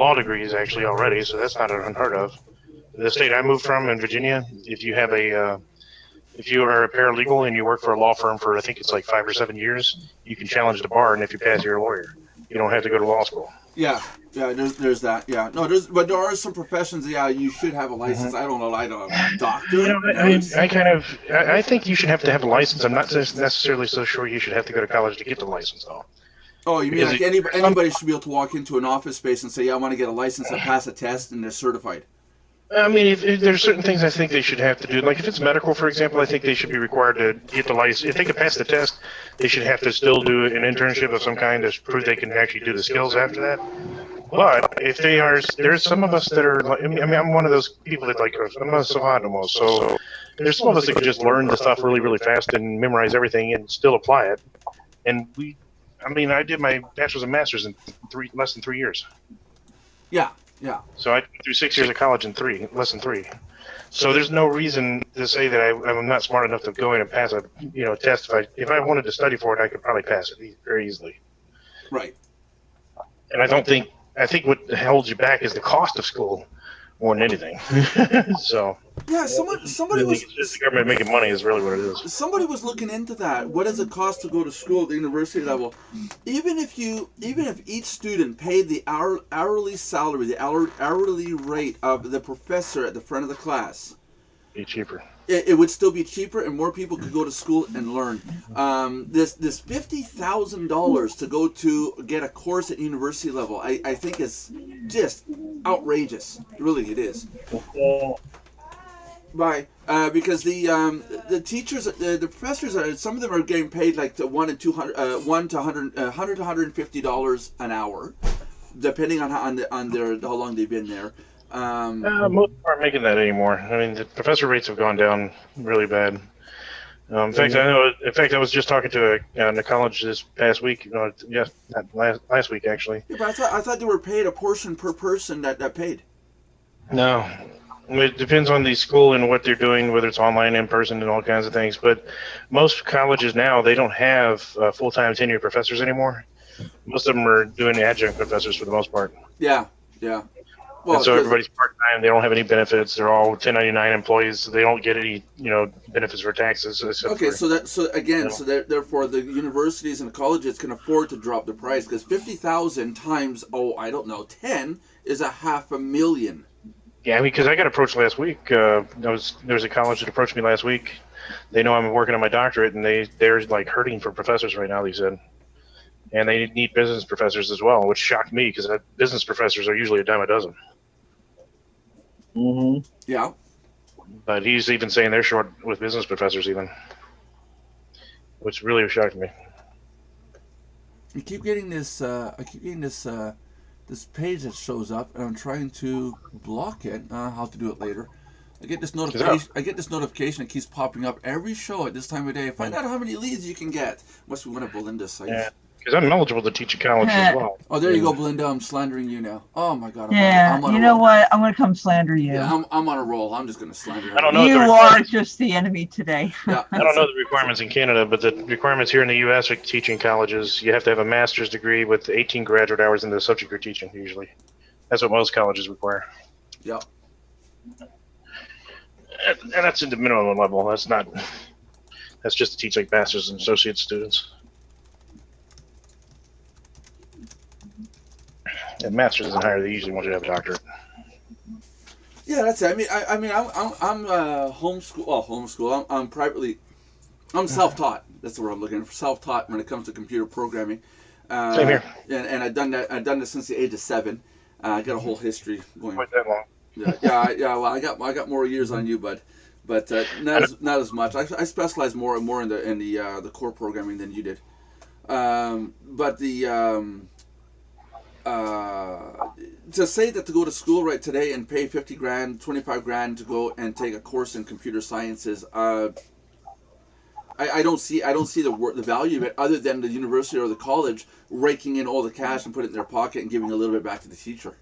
law degrees actually already, so that's not unheard of. The state I moved from in Virginia, if you have if you are a paralegal and you work for a law firm for I think it's like 5 or 7 years, you can challenge the bar, and if you pass, you're a lawyer. You don't have to go to law school. Yeah, yeah. There's that. Yeah, no. But there are some professions. Yeah, you should have a license. I don't know. I don't know. Doctor. I think you should have to have a license. I'm not necessarily so sure you should have to go to college to get the license, though. Oh, you mean like anybody should be able to walk into an office space and say, "Yeah, I want to get a license and pass a test," and they're certified. I mean, if there's certain things I think they should have to do. Like if it's medical, for example, I think they should be required to get the license. If they can pass the test, they should have to still do an internship of some kind to prove they can actually do the skills after that. But if they are, there's some of us that are. I mean, I'm one of those people that like I'm a savant almost. So there's some of us that can just learn the stuff really, really fast and memorize everything and still apply it. And I did my bachelor's and master's in less than 3 years. Yeah. Yeah. So I went through 6 years of college in less than 3. So there's no reason to say that I'm not smart enough to go in and pass a test. If I wanted to study for it, I could probably pass it very easily. Right. And I think what holds you back is the cost of school more than anything. So yeah, somebody was just the government making money is really what it is. Somebody was looking into that. What does it cost to go to school at the university level? Even if each student paid the hourly salary, the hourly rate of the professor at the front of the class, be cheaper. It would still be cheaper, and more people could go to school and learn. This $50,000 to go to get a course at university level, I think is just outrageous. Really, it is. Why? Because the teachers, the professors, some of them are getting paid like $100 to $150 an hour, depending on how long they've been there. Most aren't making that anymore. I mean, the professor rates have gone down really bad. In fact, I was just talking to a college this past week. Last week actually. Yeah, but I thought they were paid a portion per person that paid. No, it depends on the school and what they're doing, whether it's online, in person, and all kinds of things. But most colleges now, they don't have full-time tenured professors anymore. Most of them are doing adjunct professors for the most part. Yeah, yeah. Well, and so everybody's part-time. They don't have any benefits. They're all 1099 employees. So they don't get any, benefits for taxes. Okay, therefore the universities and colleges can afford to drop the price because 50,000 times 10 is $500,000. Yeah, I mean, because I got approached last week. There was a college that approached me last week. They know I'm working on my doctorate, and they're like hurting for professors right now. They said. And they need business professors as well, which shocked me because business professors are usually a dime a dozen. Mm-hmm. Yeah. But he's even saying they're short with business professors even, which really shocked me. I keep getting this. This page that shows up, and I'm trying to block it. I'll have to do it later. I get this notification. It keeps popping up every show at this time of day. Find out how many leads you can get. Must be one of Belinda's sites. Yeah. Because I'm eligible to teach at college as well. Oh, there you go, Belinda. I'm slandering you now. Oh my God. I'm on you know what? I'm going to come slander you. Yeah, I'm on a roll. I'm just going to slander you. I don't know. You are just the enemy today. Yeah. I don't know the requirements in Canada, but the requirements here in the U.S. for teaching colleges, you have to have a master's degree with 18 graduate hours in the subject you're teaching. Usually, that's what most colleges require. Yep. And that's at the minimum level. That's just to teach like masters and associate students. And masters isn't higher. They usually want you to have a doctorate. Yeah, that's it. I'm homeschool. Well, homeschool. I'm privately. I'm self-taught. That's the word I'm looking for. Self-taught when it comes to computer programming. Same here. And I've done that. I've done this since the age of 7. I got a whole history going. Quite that long. Yeah. Well, I got more years on you, but not as much. I specialize more in the core programming than you did. To say that to go to school right today and pay $50,000, $25,000 to go and take a course in computer sciences, I don't see the value of it other than the university or the college raking in all the cash and putting it in their pocket and giving a little bit back to the teacher.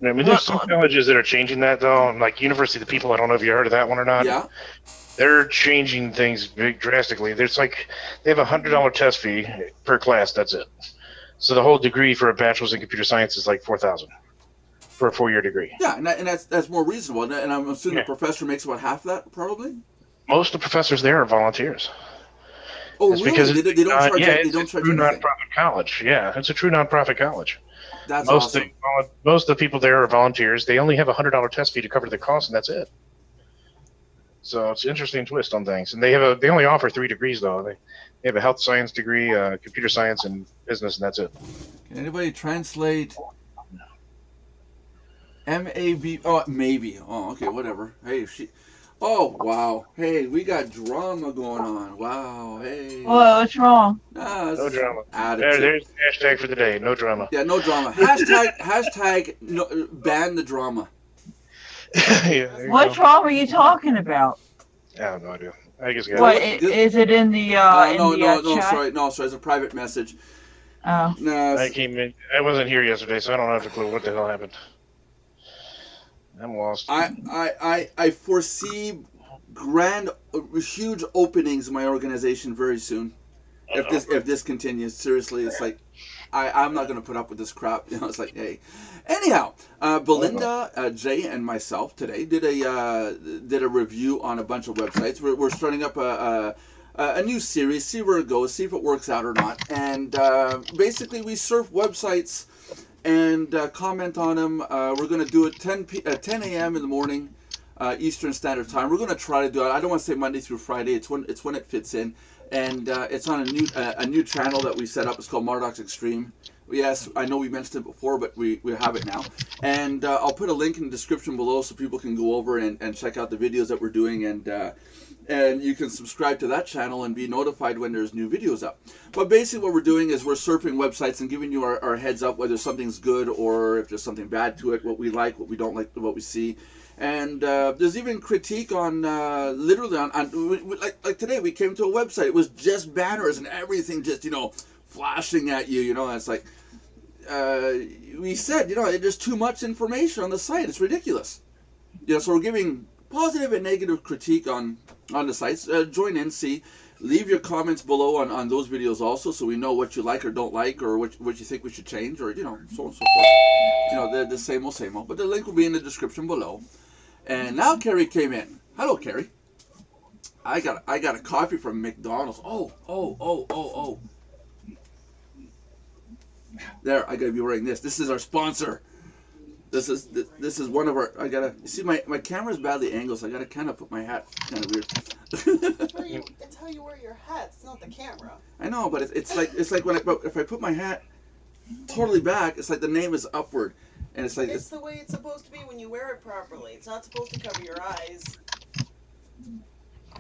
I mean, there's some colleges that are changing that though. Like University of the People, I don't know if you heard of that one or not. Yeah. They're changing things drastically. They have a $100 test fee per class. That's it. So the whole degree for a bachelor's in computer science is like $4,000. for a 4-year degree. Yeah, and that's more reasonable. And I'm assuming Yeah. the professor makes about half that, probably. Most of the professors there are volunteers. Oh, It's really? because They don't charge. yeah, They it's don't a charge true anything. nonprofit college. Yeah, it's a true nonprofit college. That's Most awesome. most of the people there are volunteers. They only have a $100 test fee to cover the cost, and that's it. So it's an interesting twist on things. And they only offer 3 degrees though. They have a health science degree, computer science, and business, and that's it. Can anybody translate MAB? Oh, maybe. Oh, okay, whatever. Hey, Oh, wow. Hey, we got drama going on. Wow. Hey. Whoa, what's wrong? No drama. Attitude. There's the hashtag for the day. No drama. Yeah, no drama. Hashtag no, ban the drama. Yeah, What drama are you talking about? I have no idea. I guess What is it in the No, chat? sorry. It's a private message. Oh. No. I wasn't here yesterday, so I don't have a clue what the hell happened. I'm lost. I foresee huge openings in my organization very soon. If this continues, seriously, it's like I'm not going to put up with this crap. You know, it's like, hey. Anyhow, Belinda, Jay, and myself today did a review on a bunch of websites. We're starting up a new series, see where it goes, see if it works out or not. And basically, we surf websites and comment on them. We're going to do it 10 a.m. in the morning, Eastern Standard Time. We're going to try to do it. I don't want to say Monday through Friday. It's when it fits in, and it's on a new channel that we set up. It's called MardoxXStream. Yes, I know we mentioned it before, but we have it now. And I'll put a link in the description below so people can go over and check out the videos that we're doing, and you can subscribe to that channel and be notified when there's new videos up. But basically what we're doing is we're surfing websites and giving you our heads up whether something's good or if there's something bad to it, what we like, what we don't like, what we see. And there's even critique on literally on like today we came to a website. It was just banners and everything just, flashing at you, and it's like we said, there's too much information on the site. It's ridiculous. So we're giving positive and negative critique on the sites. Join in, leave your comments below on those videos also, so we know what you like or don't like, or what you think we should change, or so on and so forth. The same old. But the link will be in the description below. And now Carrie came in. Hello, Carrie. I got a coffee from McDonald's. Oh. There, I gotta be wearing this. This is our sponsor. This is one of our. I gotta see my camera's badly angled, so I gotta kind of put my hat kind of weird. It's how you wear your hat. It's not the camera. I know, but it's like when if I put my hat totally back, it's like the name is upward, and it's like it's the way it's supposed to be when you wear it properly. It's not supposed to cover your eyes.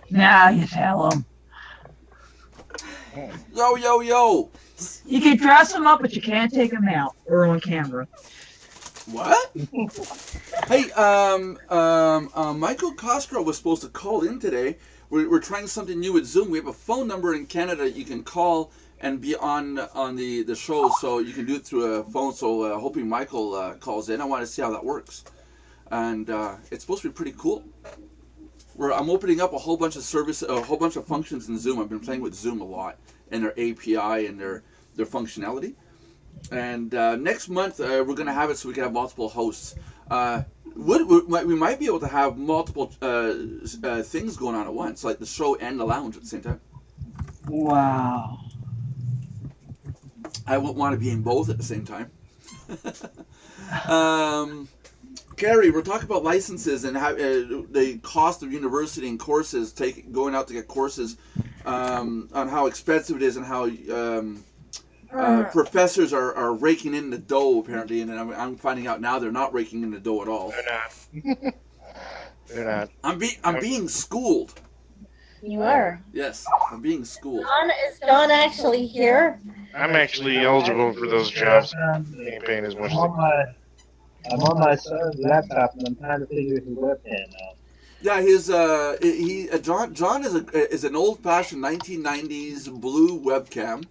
Now you tell them. Yo. You can dress them up, but you can't take them out or on camera. What? Hey, Michael Castro was supposed to call in today. We're trying something new with Zoom. We have a phone number in Canada you can call and be on the show, so you can do it through a phone. So hoping Michael calls in. I want to see how that works, and it's supposed to be pretty cool. I'm opening up a whole bunch of functions in Zoom. I've been playing with Zoom a lot and their API and their functionality. And next month we're going to have it so we can have multiple hosts. We might be able to have multiple things going on at once, like the show and the lounge at the same time. Wow. I won't want to be in both at the same time. Gary, we're talking about licenses and how the cost of university and courses, going out to get courses, on how expensive it is and how professors are raking in the dough apparently, and I'm finding out now they're not raking in the dough at all. They're not. They're not. I'm being schooled. You are. Yes, I'm being schooled. Is Don actually here? I'm actually eligible for those jobs. I ain't paying as much. I'm on my son's laptop and I'm trying to figure his webcam out. Yeah, John is an old-fashioned 1990s blue webcam.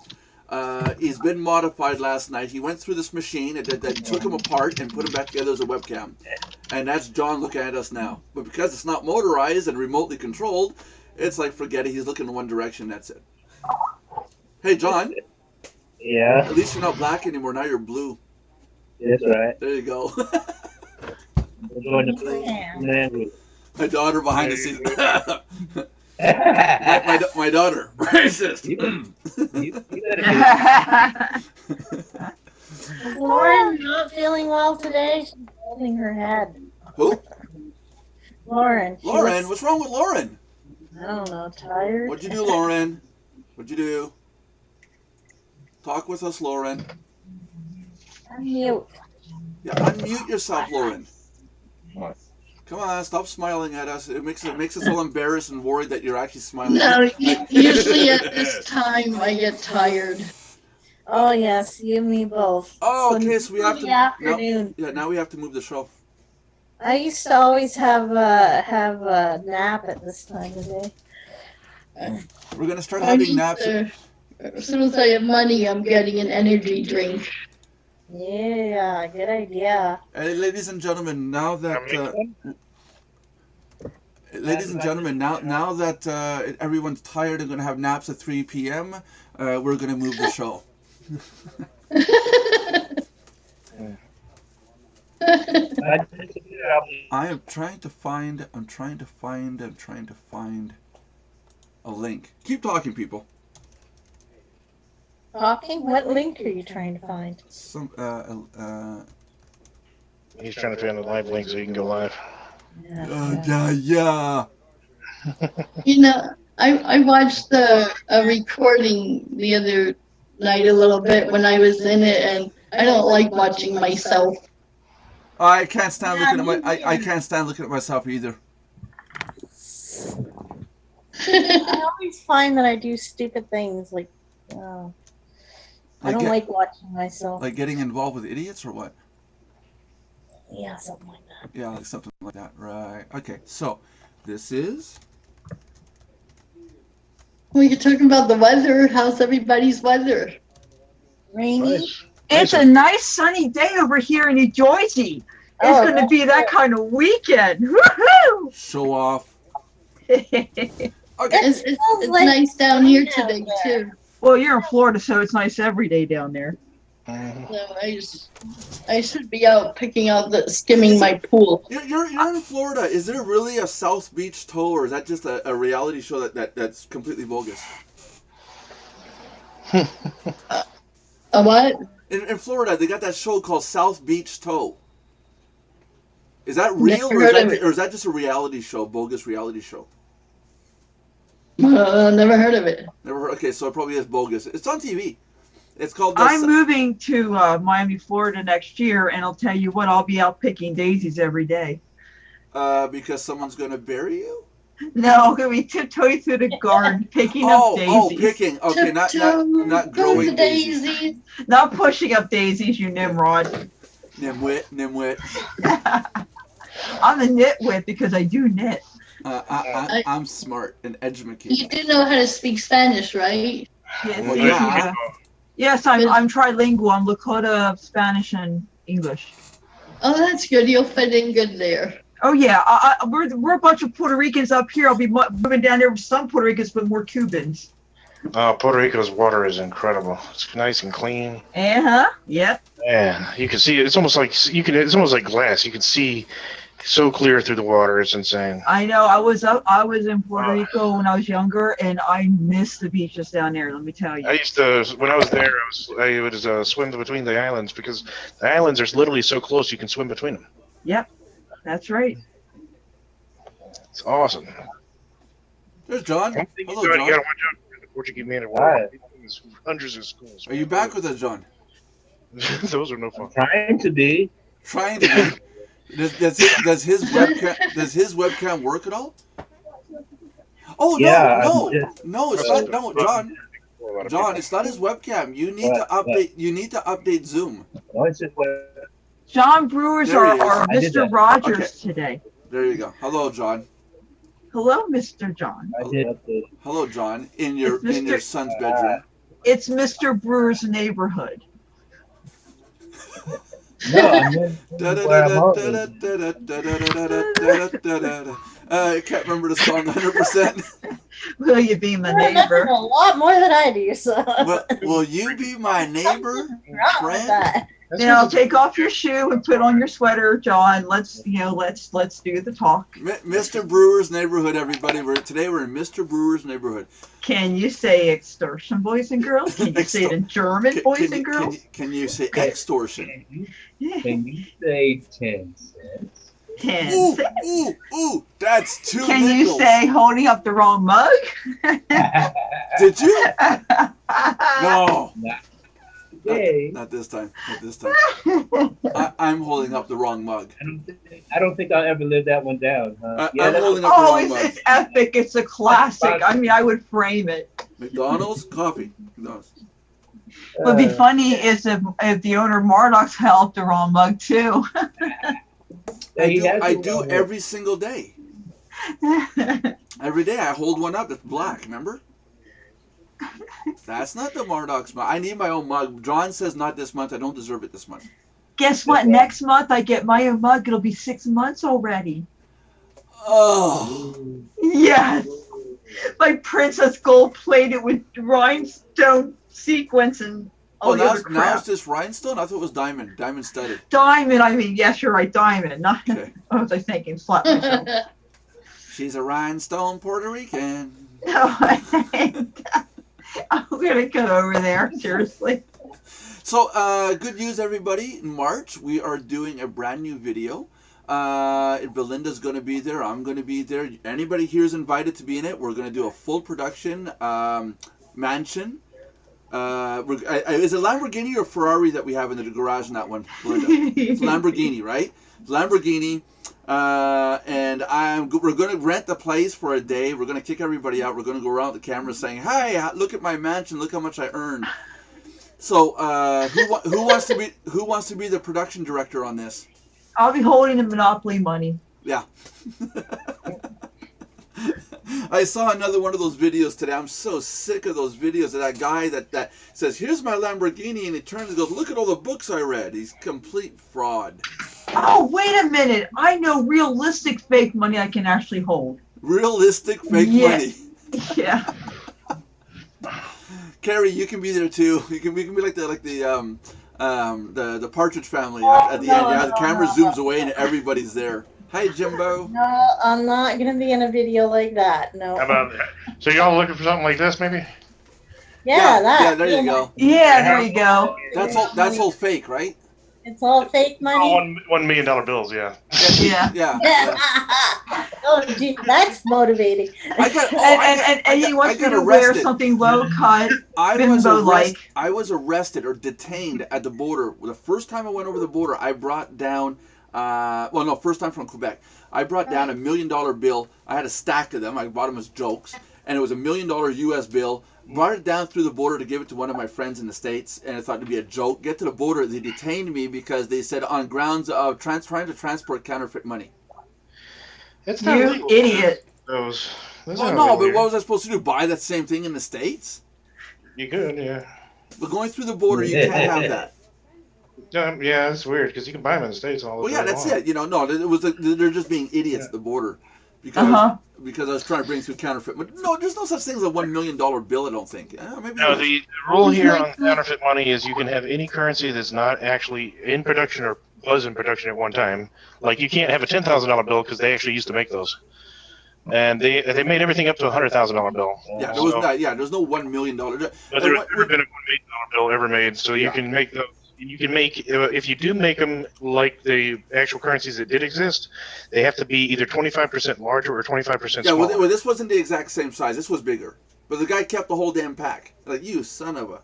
He's been modified last night. He went through this machine that took him apart and put him back together as a webcam. And that's John looking at us now. But because it's not motorized and remotely controlled, it's like, forget it. He's looking in one direction. That's it. Hey, John. Yeah. At least you're not black anymore. Now you're blue. That's right. There you go. join the group. My daughter behind the There scenes. you, my daughter. Racist. you better Is Lauren not feeling well today? She's holding her head. Who? Lauren. She Lauren? looks, What's wrong with Lauren? I don't know, tired. What'd you do, Lauren? What'd you do? Talk with us, Lauren. Unmute. Yeah, unmute yourself, Lauren. Come on, stop smiling at us. It makes us all embarrassed and worried that you're actually smiling. No, usually at this time I get tired. Oh yes, you and me both. Oh, okay, so we have in to. the afternoon. Now we have to move the show. I used to always have a nap at this time of day. We're gonna start I having need naps. as soon as I have money, I'm getting an energy drink. Yeah, good idea. Hey, ladies and gentlemen, now that everyone's tired and gonna have naps at 3 p.m., we're gonna move the show. I am trying to find a link. Keep talking, people. Talking? What link are you trying to find? Some He's trying to find the live link so he can go live. yeah. You know, I watched a recording the other night a little bit when I was in it, and I don't like watching myself. I can't stand I can't stand looking at myself either. I always find that I do stupid things like, I don't like watching myself. Like getting involved with idiots or what? Yeah, something like that. Yeah, like something like that. Right. Okay. So, this is. We were talking about the weather. How's everybody's weather? Rainy? Nice. It's a nice sunny day over here in New Jersey. It's Oh, going to be that that's kind of weekend. Woohoo! Show off. Okay. It's like nice down here spring out today there. too. Well, you're in Florida, so it's nice every day down there. No, I should be out picking out skimming my pool. You're in Florida. Is there really a South Beach Tow, or is that just a reality show that's completely bogus? A what? In Florida, they got that show called South Beach Tow. Is that real, Never heard of it. or is that just a reality show, bogus reality show? Never heard of it. Never heard. Okay, so it probably is bogus. It's on TV. It's called. I'm moving to Miami, Florida next year, and I'll tell you what, I'll be out picking daisies every day. Because someone's gonna bury you. No, I'm going to be tiptoeing through the garden, picking up daisies. Oh, picking. Okay, not growing daisies. daisies. Not pushing up daisies, you Nimrod. Nimwit. I'm the nitwit because I do knit. I'm smart and educated. You do know how to speak Spanish, right? Yes, Well, yeah. Yes, I'm trilingual. I'm Lakota, Spanish, and English. Oh, that's good. You'll fit in good there. Oh yeah, we're a bunch of Puerto Ricans up here. I'll be moving down there with some Puerto Ricans, but more Cubans. Puerto Rico's water is incredible. It's nice and clean. Yep. Yeah, you can see it. It's almost like It's almost like glass. You can see so clear through the water. It's insane. I know. I was in Puerto Rico when I was younger, and I miss the beaches down there. Let me tell you. I used to, when I was there, I would swim between the islands because the islands are literally so close you can swim between them. Yep, that's right. It's awesome. There's John. One thing Hello, you gotta John. watch out for the Portuguese man at war. Hi. There's hundreds of schools. Are you back with us, John? Those are no fun. Trying to be. Trying to be. Does his webcam work at all? Oh Yeah, no, it's not. No, John, it's not his webcam. You need to update. You need to update Zoom. No, it's just John Brewers There he is. are I did Mr. that. Rogers today. There you go. Hello, John. Hello, Mr. John. I did update. Hello, John. In your It's son's bedroom. It's Mr. Brewer's neighborhood. No, I'm in where I'm out. I can't remember the song 100%. Will you be my You remember neighbor? a lot more than I do, so. Will you be my neighbor, Wrong with friend? that. Now take off your shoe and put on your sweater, John. Let's do the talk. Mr. Brewer's neighborhood, everybody. Today we're in Mr. Brewer's neighborhood. Can you say extortion, boys and girls? Can you say it in German, boys and girls? Can you say extortion? Can you say 10 cents? 10 Ooh, cents. ooh, that's 2 Can nickels. you say holding up the wrong mug? Did you? No. Today, Not this time. Not this time. I'm holding up the wrong mug. I don't think I'll ever live that one down. Huh? I'm holding up the Oh, wrong mug. it's epic. It's a classic. I mean, I would frame it. McDonald's coffee. McDonald's. What'd be funny is if the owner of Mardox held the wrong mug too. I do every single day. Every day I hold one up that's black, remember? That's not the Mardox mug. I need my own mug. John says not this month. I don't deserve it this month. Guess what? Next month I get my own mug. It'll be 6 months already. Oh. Yes. My princess gold plated with rhinestone sequins and all the other now crap. it's just rhinestone? I thought it was diamond. Diamond studded. Diamond, I mean, yes, you're right, diamond. Not, Okay. what was I thinking? Slap myself. She's a rhinestone Puerto Rican. No, I'm going to go over there, seriously. So, good news, everybody. In March, we are doing a brand new video. Belinda's going to be there. I'm going to be there. Anybody here is invited to be in it. We're going to do a full production mansion. Is it Lamborghini or Ferrari that we have in the garage in that one, Belinda? It's Lamborghini, right? It's Lamborghini. And we're going to rent the place for a day. We're going to kick everybody out. We're going to go around the camera saying, "Hi, look at my mansion. Look how much I earned." So, who wants to be the production director on this? I'll be holding the Monopoly money. Yeah. I saw another one of those videos today. I'm so sick of those videos of that guy that says, "Here's my Lamborghini," and he turns and goes, "Look at all the books I read." He's complete fraud. Oh, wait a minute. I know realistic fake money I can actually hold. Realistic fake money. Yeah. Carrie, you can be there too. We can be like the Partridge Family at the end. Yeah, the camera zooms away and everybody's there. Hi, Jimbo. No, I'm not gonna be in a video like that. No. How about that? So y'all looking for something like this, maybe? Yeah, that. Yeah, there you go. Yeah, there you go. That's all fake, right? It's all fake money. $1 million bills, yeah. Yeah. Oh, gee, that's motivating. And he wants me to wear something low cut, bimbo-like. I was arrested or detained at the border. The first time I went over the border, I brought down, first time from Quebec. I brought down $1 million bill. I had a stack of them. I bought them as jokes. And it was $1 million US bill. Brought it down through the border to give it to one of my friends in the States, and I thought it'd be a joke. Get to the border, they detained me because they said on grounds of trying to transport counterfeit money. It's not You legal. idiot. Those Well, are no, but weird. what was I supposed to do? Buy that same thing in the States? You could, yeah. But going through the border, you can't have that. Yeah, it's weird because you can buy them in the States all the Well, time. yeah, that's it. They're just being idiots at the border because I was trying to bring through counterfeit. But no, there's no such thing as a $1 million bill. I don't think. Maybe No, the rule here on counterfeit money is you can have any currency that's not actually in production or was in production at one time. Like you can't have a $10,000 bill because they actually used to make those, and they made everything up to a $100,000 bill. Yeah, there was not. Yeah, there's no $1 million. But there's never been a $1 million bill ever made, so you can make those. You can make, if you do make them like the actual currencies that did exist, they have to be either 25% larger or 25% smaller. Well, this wasn't the exact same size. This was bigger. But the guy kept the whole damn pack. Like, you son of a...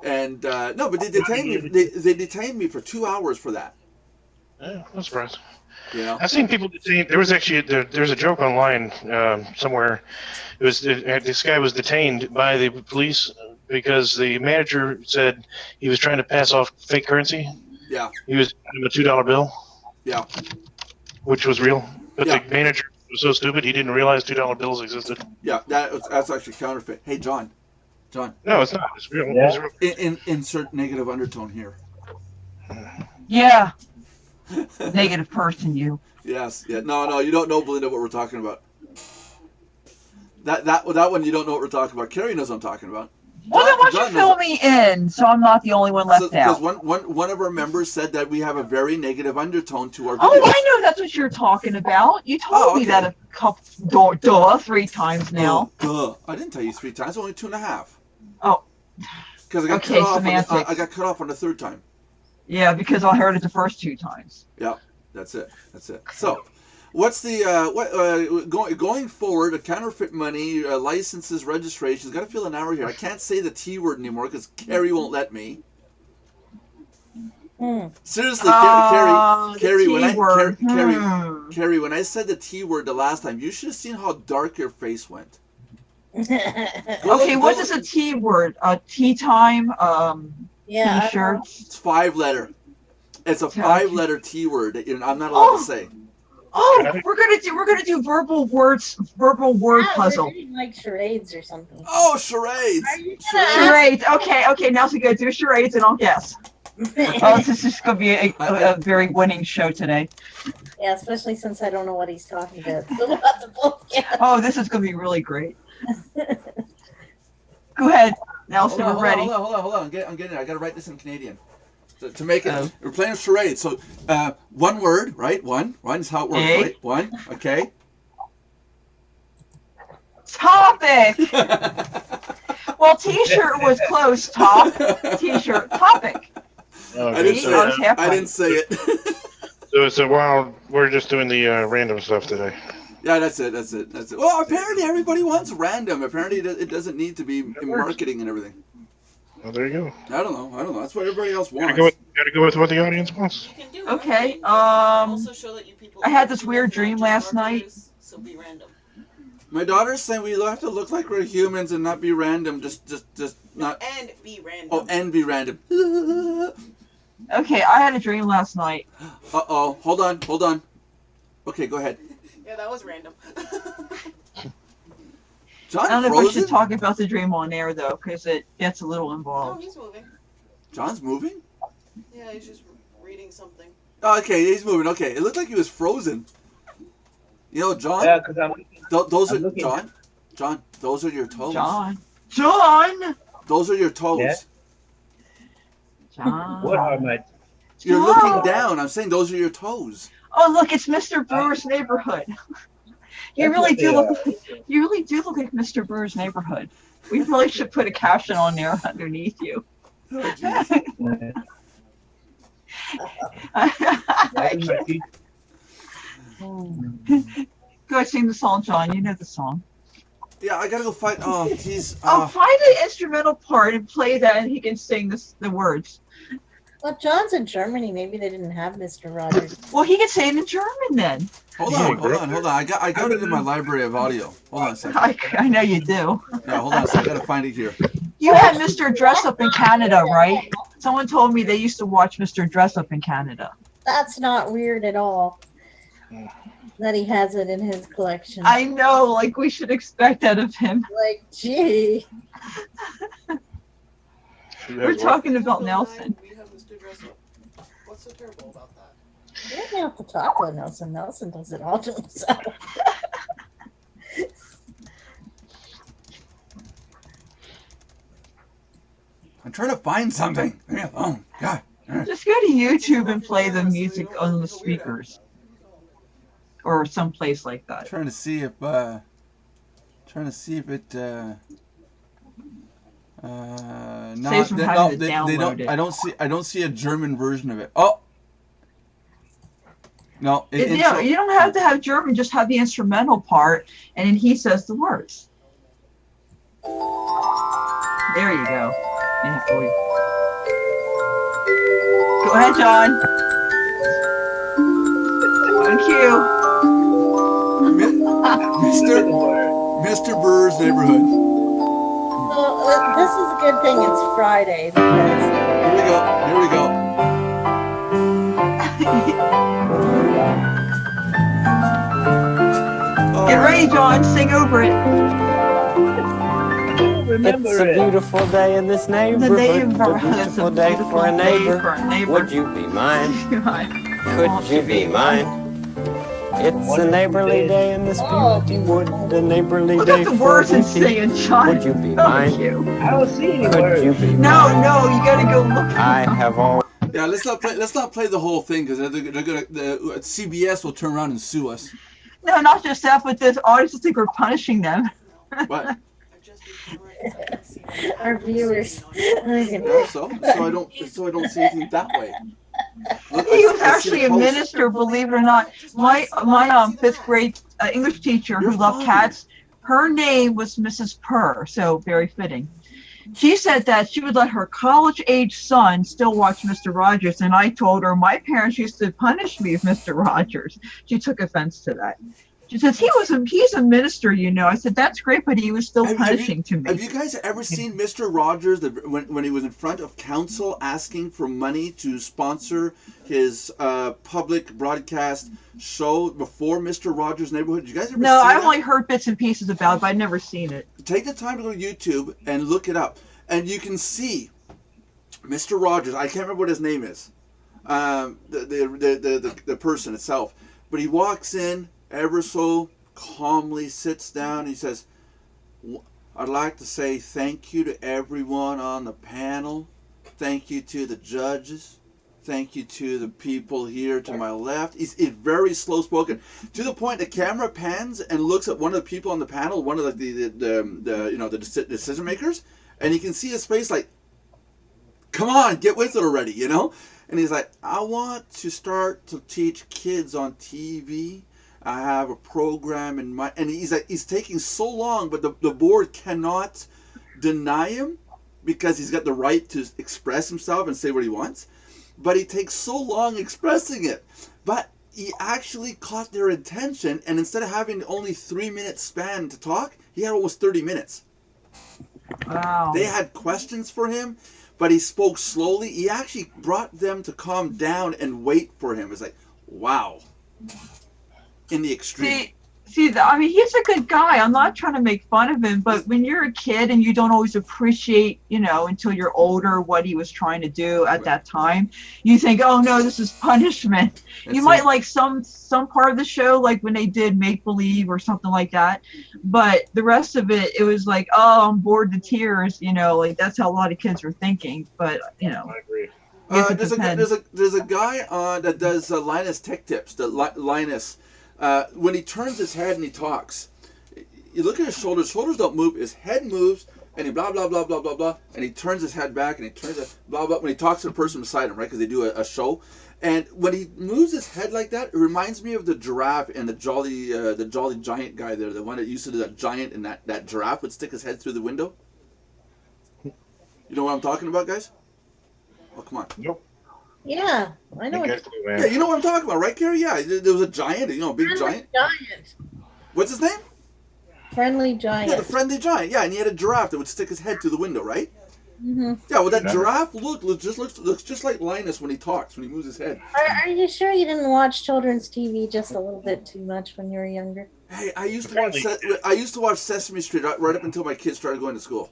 And, no, but they detained me. They detained me for 2 hours for that. Yeah, I'm surprised. You know? I've seen people detained. There was actually there's a joke online somewhere. It was this guy was detained by the police because the manager said he was trying to pass off fake currency. Yeah. He was giving him a $2 bill. Yeah. Which was real, but Yeah. the manager was so stupid he didn't realize $2 bills existed. Yeah, that's actually counterfeit. Hey, John. No, it's not. It's real. Yeah. It's real. Insert negative undertone here. Yeah. Negative person, you. Yes. Yeah. No, you don't know, Belinda, what we're talking about. That one you don't know what we're talking about. Carrie knows what I'm talking about. Well, then why don't you John fill knows me in so I'm not the only one left because out? one of our members said that we have a very negative undertone to our videos. Oh, I know that's what you're talking about. You told me that a couple, three times now. Oh, duh. I didn't tell you 3 times, only 2.5. Oh. Because I got Okay, cut off. semantics. I got cut off on the 3rd time. Yeah, because I heard it the first 2 times. Yeah, that's it. That's it. So, what's the going forward? Counterfeit money, licenses, registrations. Got to fill an hour here. I can't say the T word anymore because Carrie won't let me. Seriously, Carrie, Carrie, when I said the T word the last time, you should have seen how dark your face went. Okay, what is a T word? Tea time? Yeah. T-shirts? It's 5-letter. It's a 5-letter T word that I'm not allowed to say. Oh, we're gonna do verbal word puzzle. We're doing like charades or something. Oh, charades! Charades. Okay. Now we're gonna do charades and I'll guess. Oh, this is gonna be a very winning show today. Yeah, especially since I don't know what he's talking about. So we'll have to both guess. Oh, this is gonna be really great. Go ahead, Nelson. We're ready. Hold on. I'm getting it. I gotta write this in Canadian to make it. We're playing charades. So, one word, right? One is how it works, right? One. Okay. Topic. Well, T-shirt was close. Top. T-shirt. Topic. I didn't say it. So while we're just doing the random stuff today. Yeah, that's it. Well, apparently everybody wants random. Apparently it doesn't need to be in marketing and everything. Well, there you go. I don't know. That's what everybody else wants. Gotta go with what the audience wants. You can do Okay. Also show that you people I had this weird dream last night. So be random. My daughter's saying we have to look like we're humans and not be random. Just not. And be random. Oh, and be random. Okay, I had a dream last night. Uh-oh. Hold on. Okay, go ahead. Yeah, that was random. John I don't know frozen? if I should talk about the dream on air, though, because it gets a little No, involved. he's moving. John's moving? Yeah, he's just reading something. Oh, okay, he's moving. Okay, it looked like he was frozen. You know, John? Yeah, because Those I'm are looking. John, those are your toes. John! Those are your toes. Yeah. John! What are my... You're John. looking down. I'm saying those are your toes. Oh, look, it's Mr. Brewer's neighborhood. You really do look like Mr. Brewer's neighborhood. We really should put a caption on there underneath you. Oh, geez. Go ahead, sing the song, John. You know the song. Yeah, I gotta go find. Oh, jeez. I'll find an instrumental part and play that, and he can sing the words. Well, John's in Germany. Maybe they didn't have Mr. Rogers. Well, he can say it in German then. Hold on. I got it in my library of audio. Hold on a second. I know you do. Yeah, hold on a second. I gotta find it here. You had Mr. Dress Up in Canada, right? Someone told me they used to watch Mr. Dress Up in Canada. That's not weird at all. That he has it in his collection. I know, like we should expect that of him. Like, gee. We're talking about Nelson. We have Mr. Dress Up. What's so terrible about that? You don't have to talk about Nelson. Nelson does it all to himself. I'm trying to find something. Leave me alone. God. Just go to YouTube and play the music on the speakers. Or someplace like that. Trying to see if it Saves from having to they download don't. it. I don't see a German version of it. Oh, no. You don't have to have German. Just have the instrumental part, and then he says the words. There you go. Yeah, go ahead, John. On cue. Mr. Brewer's neighborhood. Well, this is a good thing it's Friday because Here we go. Get ready, John. Sing over it. It's a beautiful day in this neighborhood. A beautiful day for a neighbor. Would you be mine? Could you be mine? It's a neighborly day in this beauty wood, a neighborly Look day at the for words it's beauty. saying, John. Would you be Oh, mine? you. I don't see any Could words. you be No, mine? no, you gotta go look for I them. have all. Yeah, let's not play the whole thing because they're gonna CBS will turn around and sue us. No, not just that, but this audience will think we're punishing them. But I've just been corrected. I didn't see that. Our viewers. yeah, so I don't see anything that way. Look, He was I see actually the a post. minister, believe it or not. My fifth grade English teacher who You're loved fine. cats, her name was Mrs. Purr, so very fitting. She said that she would let her college-age son still watch Mr. Rogers, and I told her my parents used to punish me with Mr. Rogers. She took offense to that. She says he's a minister, you know. I said that's great, but he was still punishing to me. Have you guys ever seen Mr. Rogers when he was in front of council asking for money to sponsor his public broadcast show before Mr. Rogers' Neighborhood? Did you guys ever No, see I that? only heard bits and pieces about it, but I've never seen it. Take the time to go to YouTube and look it up, and you can see Mr. Rogers. I can't remember what his name is, the person itself, but he walks in ever so calmly, sits down. He says, "I'd like to say thank you to everyone on the panel. Thank you to the judges. Thank you to the people here to my left." He's very slow spoken, to the point the camera pans and looks at one of the people on the panel, one of the decision makers, and you can see his face like, "Come on, get with it already," you know. And he's like, "I want to start to teach kids on TV. I have a program in mind," and he's taking so long, but the board cannot deny him because he's got the right to express himself and say what he wants. But he takes so long expressing it. But he actually caught their attention, and instead of having only 3 minute span to talk, he had almost 30 minutes. Wow. They had questions for him, but he spoke slowly. He actually brought them to calm down and wait for him. It's like, wow. In the extreme. I mean, he's a good guy. I'm not trying to make fun of him, but when you're a kid and you don't always appreciate, you know, until you're older what he was trying to do at that time, you think, oh no, this is punishment. You might like some part of the show, like when they did Make Believe or something like that, but the rest of it, it was like, oh, I'm bored to tears, you know, like that's how a lot of kids were thinking. But you know, I agree. There's a guy that does Linus Tech Tips. Linus. When he turns his head and he talks, you look at his shoulders. Shoulders don't move. His head moves, and he blah blah blah blah blah blah, and he turns his head back and he turns it blah blah when he talks to the person beside him, right? Because they do a show, and when he moves his head like that, it reminds me of the giraffe and the jolly giant guy there, the one that used to do that giant and that giraffe would stick his head through the window. You know what I'm talking about, guys? Oh, come on. Nope. Yeah, I know. Yeah, you know what I'm talking about, right, Carrie? Yeah, there was a giant, you know, a big giant. What's his name? Friendly Giant. Yeah, the Friendly Giant. Yeah, and he had a giraffe that would stick his head through the window, right? Mm-hmm. Yeah, well, that giraffe looks just like Linus when he talks, when he moves his head. Are you sure you didn't watch children's TV just a little bit too much when you were younger? Hey, I used to watch Sesame Street right up until my kids started going to school.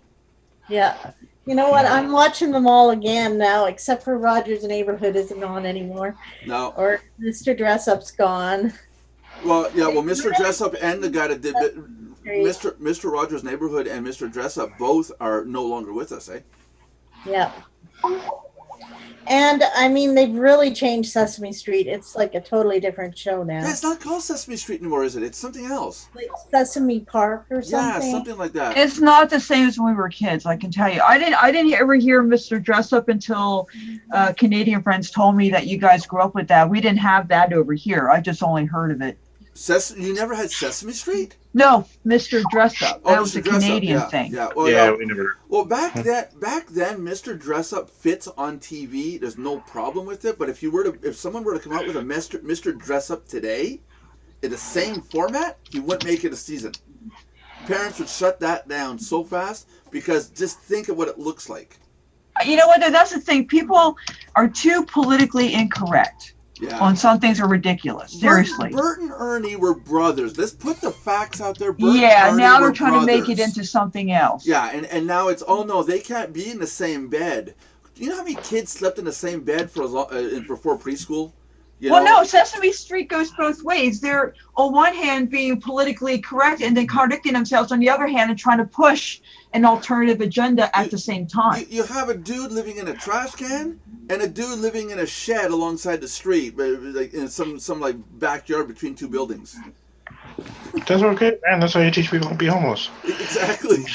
Yeah. You know what? I'm watching them all again now, except for Roger's Neighborhood isn't on anymore. No. Or Mr. Dress Up's gone. Well, yeah. Well, Mr. Dress Up and the guy that did Mr. Rogers' Neighborhood and Mr. Dress Up both are no longer with us, eh? Yeah. And I mean, they've really changed Sesame Street. It's like a totally different show now. Yeah, it's not called Sesame Street anymore, is it? It's something else. Like Sesame Park or something. Yeah, something like that. It's not the same as when we were kids, I can tell you. I didn't ever hear Mr. Dress Up until Canadian friends told me that you guys grew up with that. We didn't have that over here. I just only heard of it. You never had Sesame Street? No, Mr. Dress Up. That was a Dress Up, Canadian thing. Yeah, We never. Well, back then, Mr. Dress Up fits on TV. There's no problem with it. But if someone were to come out with a Mr. Dress Up today, in the same format, he wouldn't make it a season. Parents would shut that down so fast because just think of what it looks like. You know what? That's the thing. People are too politically incorrect. Yeah. On some things are ridiculous. Seriously. Bert and Ernie were brothers. Let's put the facts out there. Now they're trying to make it into something else. Yeah, and now it's, oh no, they can't be in the same bed. Do you know how many kids slept in the same bed before preschool? You Well, know? no, Sesame Street goes both ways. They're on one hand being politically correct and then contradicting themselves on the other hand and trying to push an alternative agenda at the same time. You have a dude living in a trash can and a dude living in a shed alongside the street, like in some like backyard between two buildings. That's okay, man. That's how you teach people to be homeless. Exactly.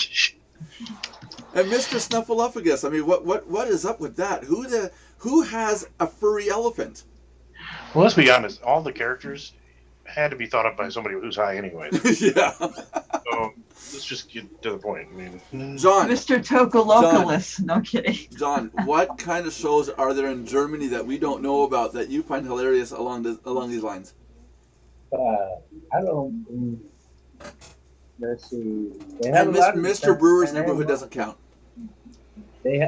And Mr. Snuffleupagus, I mean, what is up with that? Who has a furry elephant? Well, let's be honest. All the characters had to be thought up by somebody who's high, anyways. Yeah. So let's just get to the point. I mean, John. Mr. Tokolocalus. No kidding. John, what kind of shows are there in Germany that we don't know about that you find hilarious along these lines? I don't. Let's see. They have And a lot of Mr. Brewer's Neighborhood doesn't count. They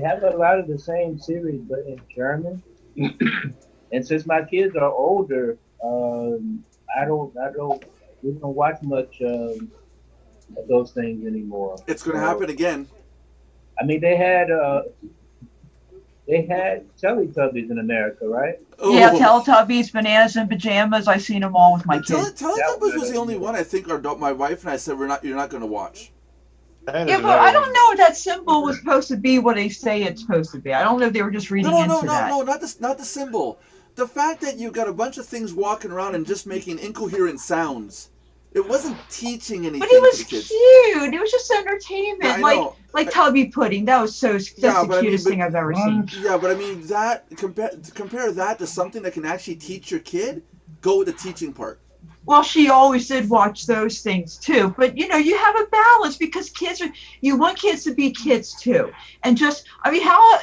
have a lot of the same series, but in German. And since my kids are older, we don't watch much of those things anymore. It's going to happen again. I mean, they had Teletubbies in America, right? Oh. Yeah, Teletubbies, Bananas in Pajamas. I've seen them all with my kids. Teletubbies was the only one I think my wife and I said you're not going to watch. Yeah, but I don't know if that symbol was supposed to be what they say it's supposed to be. I don't know if they were just reading into that. No, not the symbol. The fact that you've got a bunch of things walking around and just making incoherent sounds. It wasn't teaching anything. But it was to the kids. cute. It was just entertainment. Yeah, like Tubby Pudding. That was that's the cutest thing I've ever seen. Yeah, but I mean that compare that to something that can actually teach your kid. Go with the teaching part. Well, she always did watch those things too, but you have a balance because you want kids to be kids too, and how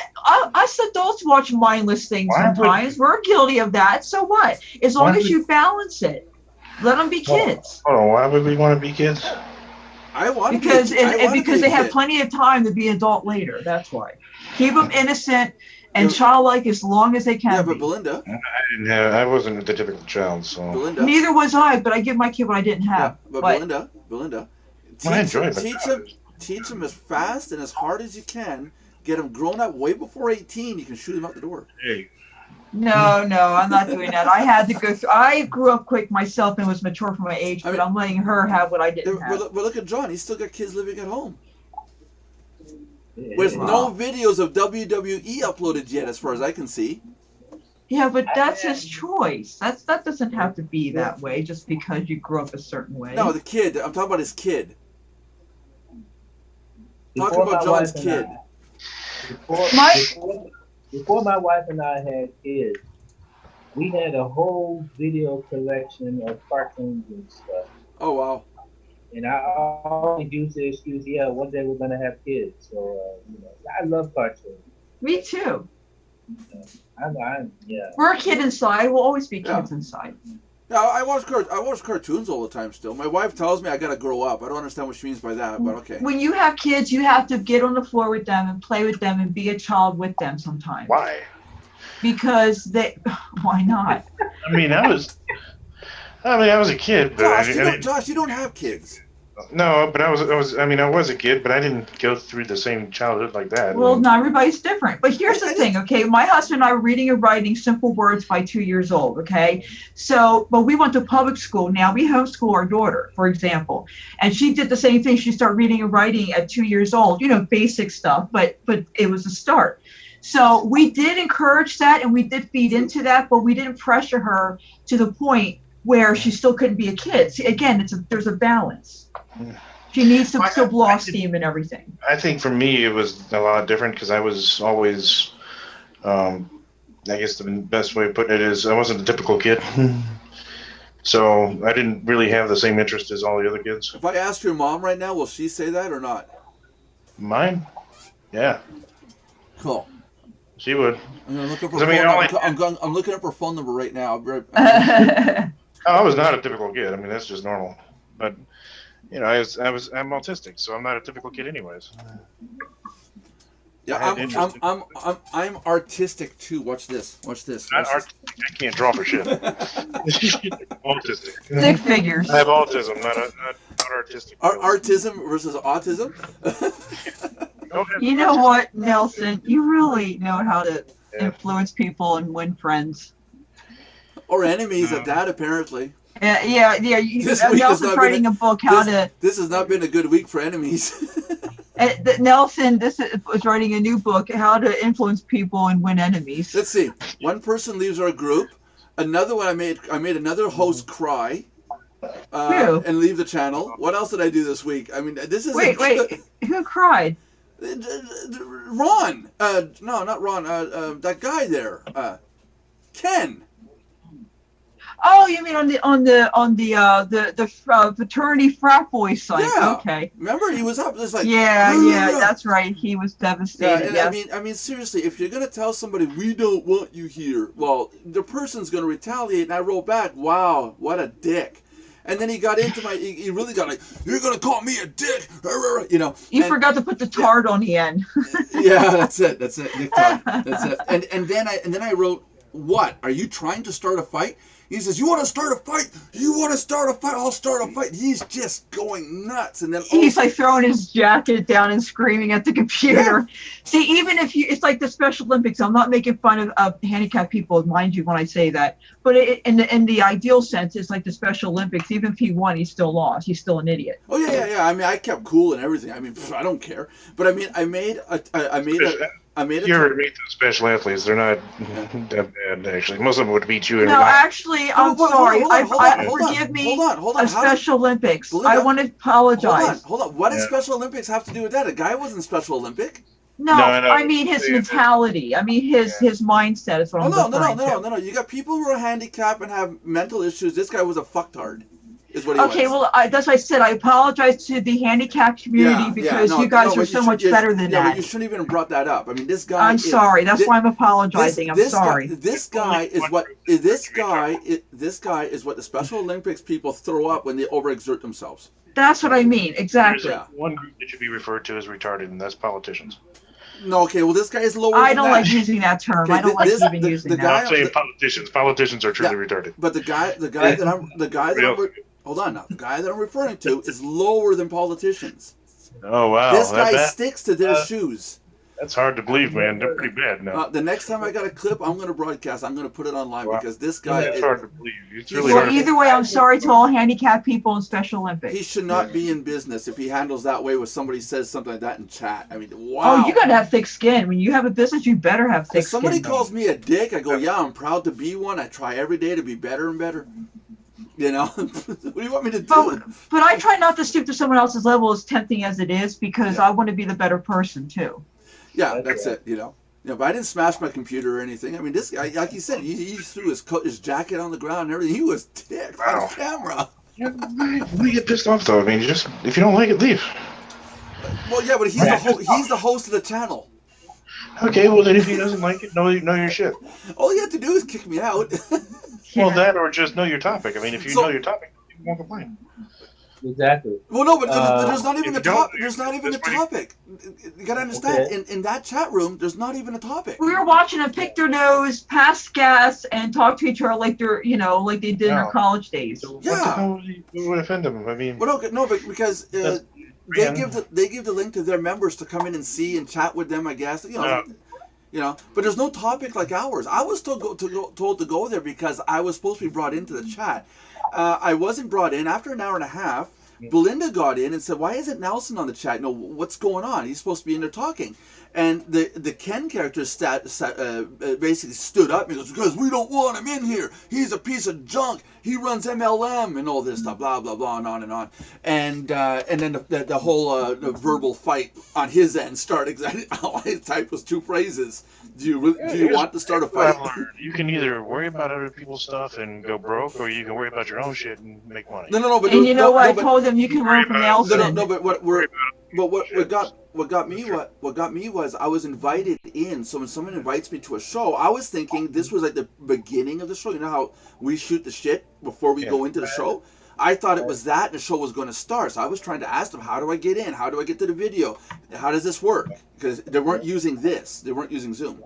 us adults watch mindless things sometimes. We're guilty of that. So what? As long as you balance it, let them be kids. Oh, why would we want to be kids? I want because they have kid. plenty of time to be adult later. That's why. Keep them innocent and childlike as long as they can. Yeah, but Belinda, I wasn't the typical child, so. Belinda. Neither was I, but I give my kid what I didn't have. Yeah, but Belinda, teach them as fast and as hard as you can. Get them grown up way before 18. You can shoot them out the door. Hey. No, I'm not doing that. I had to go through. I grew up quick myself and was mature for my age, but I'm letting her have what I didn't have. But look at John. He's still got kids living at home. With no videos of WWE uploaded yet, as far as I can see. Yeah, but that's his choice. That doesn't have to be that way just because you grew up a certain way. No, the kid. I'm talking about his kid. Talking about John's kid. Before my wife and I had kids, we had a whole video collection of cartoons and stuff. Oh, wow. And I always use the excuse, one day we're going to have kids. So, I love cartoons. Me too. Yeah. We're a kid inside. We'll always be kids inside. Yeah, I watch cartoons all the time still. My wife tells me I got to grow up. I don't understand what she means by that, but okay. When you have kids, you have to get on the floor with them and play with them and be a child with them sometimes. Why? Because why not? I was a kid, but Josh, you don't have kids. No, but I was a kid, but I didn't go through the same childhood like that. Well, not everybody's different. But here's the thing, okay? My husband and I were reading and writing simple words by 2 years old, okay? So, but we went to public school. Now we homeschool our daughter, for example. And she did the same thing. She started reading and writing at 2 years old, basic stuff, but it was a start. So we did encourage that and we did feed into that, but we didn't pressure her to the point where she still couldn't be a kid. See, again, there's a balance. She needs to still blow off steam and everything. I think for me it was a lot different because I was always, I guess the best way of putting it is I wasn't a typical kid. So I didn't really have the same interest as all the other kids. If I ask your mom right now, will she say that or not? Mine? Yeah. Cool. She would. I'm gonna look up her phone number. I'm looking up her phone number right now. I was not a typical kid. I mean, that's just normal. But I'm autistic, so I'm not a typical kid, anyways. Yeah, I'm artistic too. Watch this. I can't draw for shit. Autistic. Stick figures. I have autism, not artistic. Artism versus autism. You know what, Nelson? You really know how to Yeah. influence people and win friends. Or enemies at that, apparently. Yeah. This week has Nelson's not writing been a book how to. This has not been a good week for enemies. Nelson was writing a new book, how to influence people and win enemies. Let's see. One person leaves our group. Another one, I made another host cry and leave the channel. What else did I do this week? I mean, this is wait. Who cried? Ron. No, not Ron. That guy there. Ken. Oh, you mean on the fraternity frat boy site? Yeah. Okay. Remember, he was up. It's like yeah, that's right. He was devastated. Yeah, yes. I mean, seriously, if you're gonna tell somebody we don't want you here, well, the person's gonna retaliate. And I wrote back, "Wow, what a dick." And then he got into my. He really got like, "You're gonna call me a dick," you know. You forgot to put the tard on the end. Yeah, that's it. Dick tard. That's it. And then I wrote, "What? Are you trying to start a fight?" He says, "You want to start a fight? You want to start a fight? I'll start a fight." He's just going nuts, and then he's like throwing his jacket down and screaming at the computer. Yeah. See, even if it's like the Special Olympics. I'm not making fun of handicapped people, mind you, when I say that. But in the ideal sense, it's like the Special Olympics. Even if he won, he still lost. He's still an idiot. Oh yeah. I mean, I kept cool and everything. I mean, I don't care. But I mean, I made a. You ever meet the special athletes? They're not that bad, actually. Most of them would beat you. No, actually, I'm sorry. Forgive me. Hold on. Special Olympics. Belinda, I want to apologize. Hold on. What does Special Olympics have to do with that? A guy wasn't Special Olympic. No, I mean his mentality. I mean his mindset is what I'm referring to. No. You got people who are handicapped and have mental issues. This guy was a fucktard. Is what he was. Well, that's what I said. I apologize to the handicapped community because you guys are so much better than that. But you shouldn't even brought that up. I mean, this guy. I'm sorry. That's why I'm apologizing. I'm sorry. This guy is what the Special Olympics people throw up when they overexert themselves. That's what I mean. Exactly. There's one group that should be referred to as retarded, and that's politicians. No, okay. Well, this guy is lower. I don't like using that term. Okay, I don't like even using that. I'm saying politicians. Politicians are truly retarded. But the guy that hold on now. The guy that I'm referring to is lower than politicians. Oh, wow. This guy sticks to their shoes. That's hard to believe, man. They're pretty bad now. The next time I got a clip, I'm going to broadcast. I'm going to put it online because this guy... It's hard to believe. It's really hard. Either way, I'm sorry to all handicapped people in Special Olympics. He should not be in business if he handles that way when somebody says something like that in chat. I mean, wow. Oh, you got to have thick skin. When you have a business, you better have thick skin. If somebody calls me a dick, I go, yeah, I'm proud to be one. I try every day to be better and better. You know, what do you want me to do? But I try not to stoop to someone else's level, as tempting as it is, because I want to be the better person too. Yeah, that's it. You know, but I didn't smash my computer or anything. I mean, this guy, like you said, he threw his jacket on the ground and everything. He was ticked on camera. We get pissed off though. I mean, if you don't like it, leave. Well, yeah, but he's the host of the channel. Okay, well then if he doesn't like it, know your shit. All you have to do is kick me out. Well, that or just know your topic. I mean, if you know your topic, you won't complain. Exactly. Well, no, but there's not even a topic. There's not even a topic. You gotta understand. Okay. In that chat room, there's not even a topic. We were watching them pick their nose, pass gas, and talk to each other like they're, like they did in their college days. So what the hell would offend them? I mean, well, no, but because they give the link to their members to come in and see and chat with them. I guess but there's no topic like ours. I was told to go there because I was supposed to be brought into the chat. I wasn't brought in. After an hour and a half, Belinda got in and said, "Why isn't Nelson on the chat? No, what's going on? He's supposed to be in there talking." And the Ken character basically stood up and goes, "Because we don't want him in here. He's a piece of junk. He runs MLM and all this stuff, blah blah blah, and on and on." And then the whole verbal fight on his end started. All I typed was two phrases. Do you want to start a fight? You can either worry about other people's stuff and go broke, or you can worry about your own shit and make money. No. But and I told them you can learn from Nelson. No, but what got me was I was invited in. So when someone invites me to a show, I was thinking this was like the beginning of the show. You know how we shoot the shit before we go into the show? I thought it was that and the show was going to start. So I was trying to ask them, how do I get in? How do I get to the video? How does this work? Because they weren't using this. They weren't using Zoom.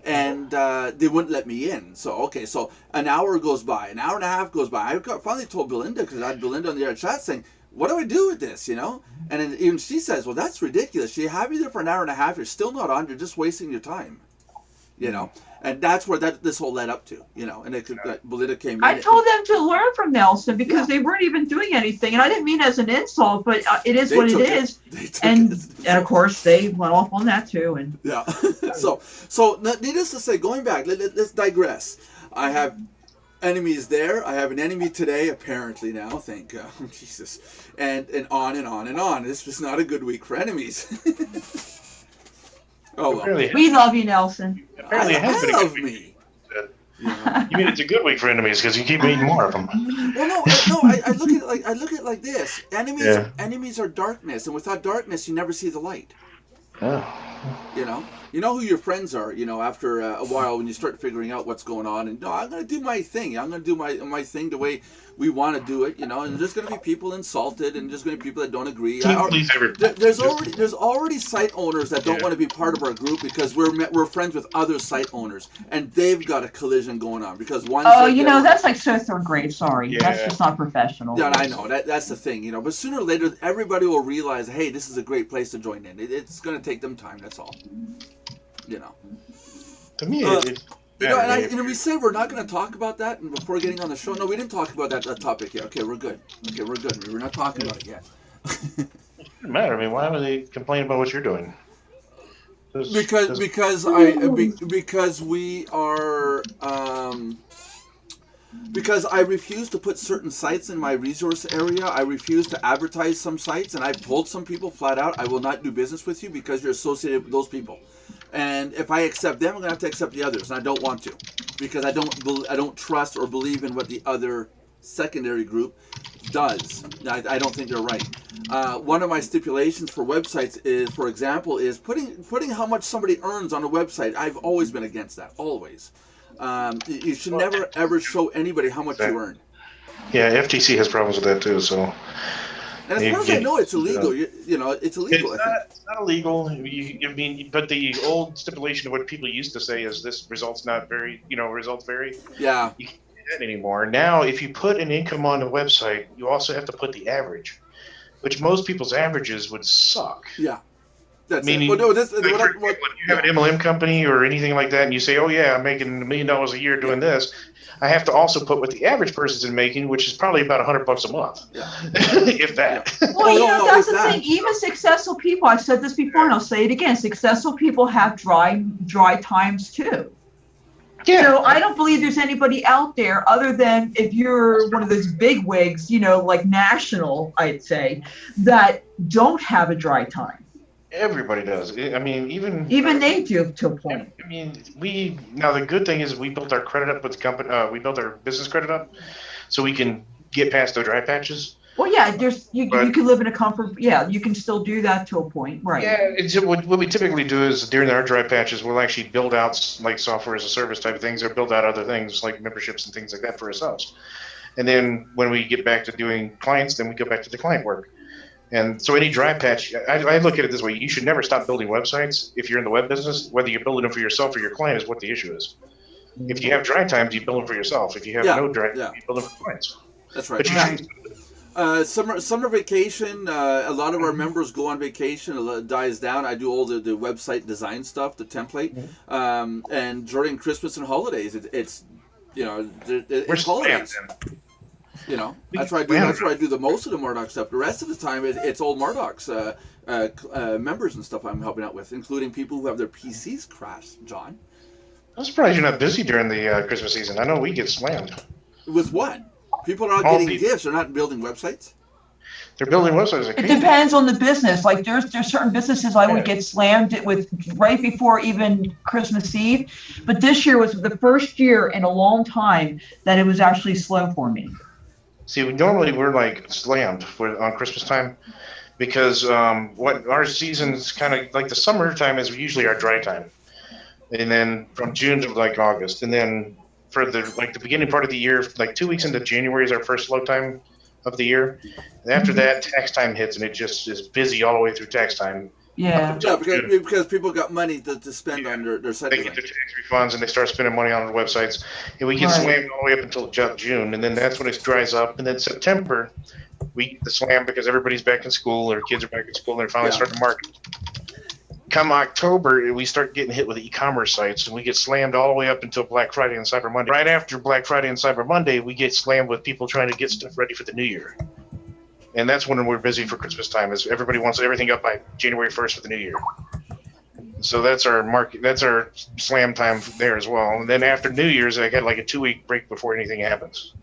And they wouldn't let me in. So an hour goes by. An hour and a half goes by. I finally told Belinda, because I had Belinda on the other chat saying, what do I do with this, And then even she says, well, that's ridiculous. You have you there for an hour and a half. You're still not on. You're just wasting your time. you know, and that's where this whole led up to, you know, and Belinda came in. I told them to learn from Nelson because they weren't even doing anything, and I didn't mean as an insult, but it is what it is. And of course they went off on that too. And yeah, so needless to say, going back, let's digress. I have enemies there. I have an enemy today, apparently now. Thank God, Jesus, and on and on and on. This was not a good week for enemies. Oh well. We love you, Nelson. Apparently, it has been a good week. You mean it's a good week for enemies because you keep meeting more of them? Well, no. I look at it like this. Enemies are darkness, and without darkness, you never see the light. Oh. You know who your friends are. You know, after a while, when you start figuring out what's going on, and no, I'm going to do my thing. I'm going to do my thing the way we want to do it. You know, and there's going to be people insulted, and there's going to be people that don't agree. There's already site owners that don't want to be part of our group because we're friends with other site owners, and they've got a collision going on because one. Oh, you know, that's like third grade. Sorry, that's just not professional. Yeah, I know that's the thing. You know, but sooner or later, everybody will realize, hey, this is a great place to join in. It's going to take them time. That's all. You know. To me, we say we're not going to talk about that before getting on the show. No, we didn't talk about that topic yet. Okay, we're good. We're not talking about it yet. It doesn't matter. I mean, why would they complain about what you're doing? Because we are because I refuse to put certain sites in my resource area. I refuse to advertise some sites, and I've told some people flat out, I will not do business with you because you're associated with those people. And if I accept them, I'm gonna have to accept the others, and I don't want to, because I don't trust or believe in what the other secondary group does. I don't think they're right. One of my stipulations for websites is, for example, is putting how much somebody earns on a website. I've always been against that, always. You should never ever show anybody how much you earn. Yeah, FTC has problems with that too. So. And as far as I know, it's illegal. You know, it's illegal. It's not illegal. I mean, but the old stipulation of what people used to say is this results vary. Yeah. You can't do that anymore. Now, if you put an income on the website, you also have to put the average, which most people's averages would suck. Yeah. That's meaning, it. Well, no, when you have an MLM company or anything like that, and you say, "Oh yeah, I'm making $1 million a year doing this," I have to also put what the average person's making, which is probably about $100 a month, if that. Well, you know, that's the thing. Even successful people, I've said this before, and I'll say it again. Successful people have dry times too. Yeah. So I don't believe there's anybody out there other than if you're one of those big wigs, you know, like national, I'd say, that don't have a dry time. Everybody does. I mean, even they do to a point. I mean, the good thing is we built our credit up with the company. We built our business credit up, so we can get past the dry patches. Well, yeah, you can live in a comfort. Yeah, you can still do that to a point, right? Yeah, what we typically do is during our dry patches, we'll actually build out like software as a service type of things, or build out other things like memberships and things like that for ourselves. And then when we get back to doing clients, then we go back to the client work. And so any dry patch, I look at it this way: you should never stop building websites if you're in the web business. Whether you're building them for yourself or your client is what the issue is. If you have dry times, you build them for yourself. If you have no dry times, you build them for clients. That's right. But summer vacation, a lot of our members go on vacation. It dies down. I do all the website design stuff, the template. And during Christmas and holidays, it's holidays. You know, that's where I do. That's where I do the most of the Mardox stuff. The rest of the time, it's old Mardox members and stuff I'm helping out with, including people who have their PCs crashed. John, I'm surprised you're not busy during the Christmas season. I know we get slammed. With what? People are not getting gifts. They're not building websites. They're building websites. It depends on the business. Like there's certain businesses I would get slammed with right before even Christmas Eve, but this year was the first year in a long time that it was actually slow for me. See, normally we're like slammed on Christmas time because what our season's kind of like the summertime is usually our dry time, and then from June to like August, and then for the beginning part of the year, like 2 weeks into January is our first slow time of the year. And after that, tax time hits, and it just is busy all the way through tax time. Yeah, because people got money to spend on their site. They get their tax refunds and they start spending money on their websites. And we get slammed all the way up until June, and then that's when it dries up. And then September, we get the slam because everybody's back in school, or kids are back in school, and they're finally starting to market. come October, we start getting hit with e-commerce sites, and we get slammed all the way up until Black Friday and Cyber Monday. Right after Black Friday and Cyber Monday, we get slammed with people trying to get stuff ready for the new year. And that's when we're busy for Christmas time, is everybody wants everything up by January 1st for the new year. So that's our market. That's our slam time there as well. And then after New Year's, I got like a 2-week break before anything happens.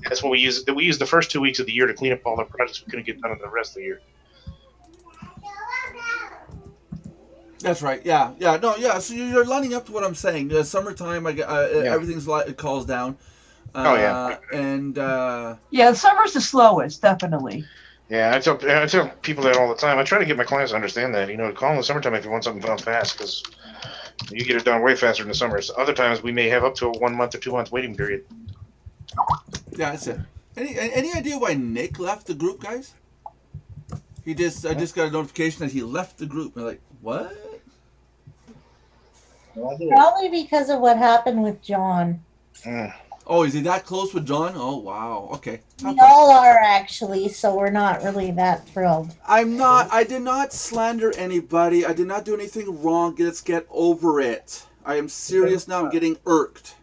That's when we use the first 2 weeks of the year to clean up all the projects we couldn't get done in the rest of the year. That's right. Yeah. No. Yeah. So you're lining up to what I'm saying. Summertime, everything's it calls down. And yeah, summer's the slowest, definitely. Yeah, I tell people that all the time. I try to get my clients to understand that. Call in the summertime if you want something done fast, because you get it done way faster in the summer. So other times we may have up to a 1 month or 2 month waiting period. Yeah, that's it. Any idea why Nick left the group, guys? I just got a notification that he left the group. I'm like, what? Probably because of what happened with John. Oh, is he that close with John? Oh, wow. Okay. We all are, actually, so we're not really that thrilled. I did not slander anybody. I did not do anything wrong. Let's get over it. I am serious now. I'm getting irked.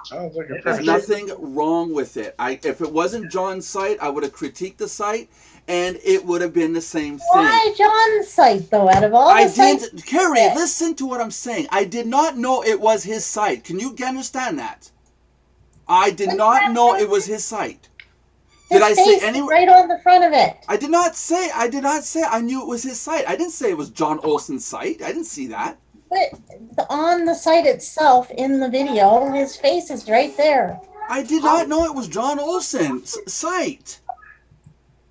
Sounds like a There's nothing wrong with it. If it wasn't John's site, I would have critiqued the site, and it would have been the same thing. Why John's site, though, out of all the sites? Carrie, listen to what I'm saying. I did not know it was his site. Can you understand that? I did not know it was his site. Did I say any? Right on the front of it. I did not say I knew it was his site. I didn't say it was John Olsen's site. I didn't see that. But on the site itself, in the video, his face is right there. I did not know it was John Olsen's site.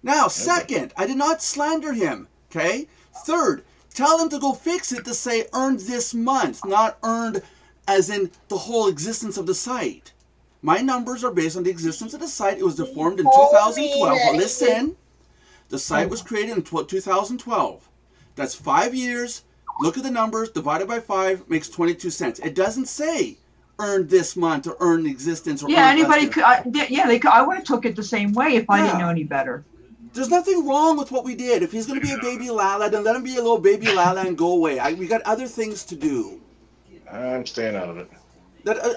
Now, second, I did not slander him, okay? Third, tell him to go fix it to say earned this month, not earned as in the whole existence of the site. My numbers are based on the existence of the site. It was formed in 2012. Listen, the site was created in 2012. That's 5 years. Look at the numbers. Divided by 5 makes 22 cents. It doesn't say earned this month or earned existence. Or anybody could. I would have took it the same way if I didn't know any better. There's nothing wrong with what we did. If he's going to be a baby Lala, then let him be a little baby Lala and go away. We got other things to do. I'm staying out of it.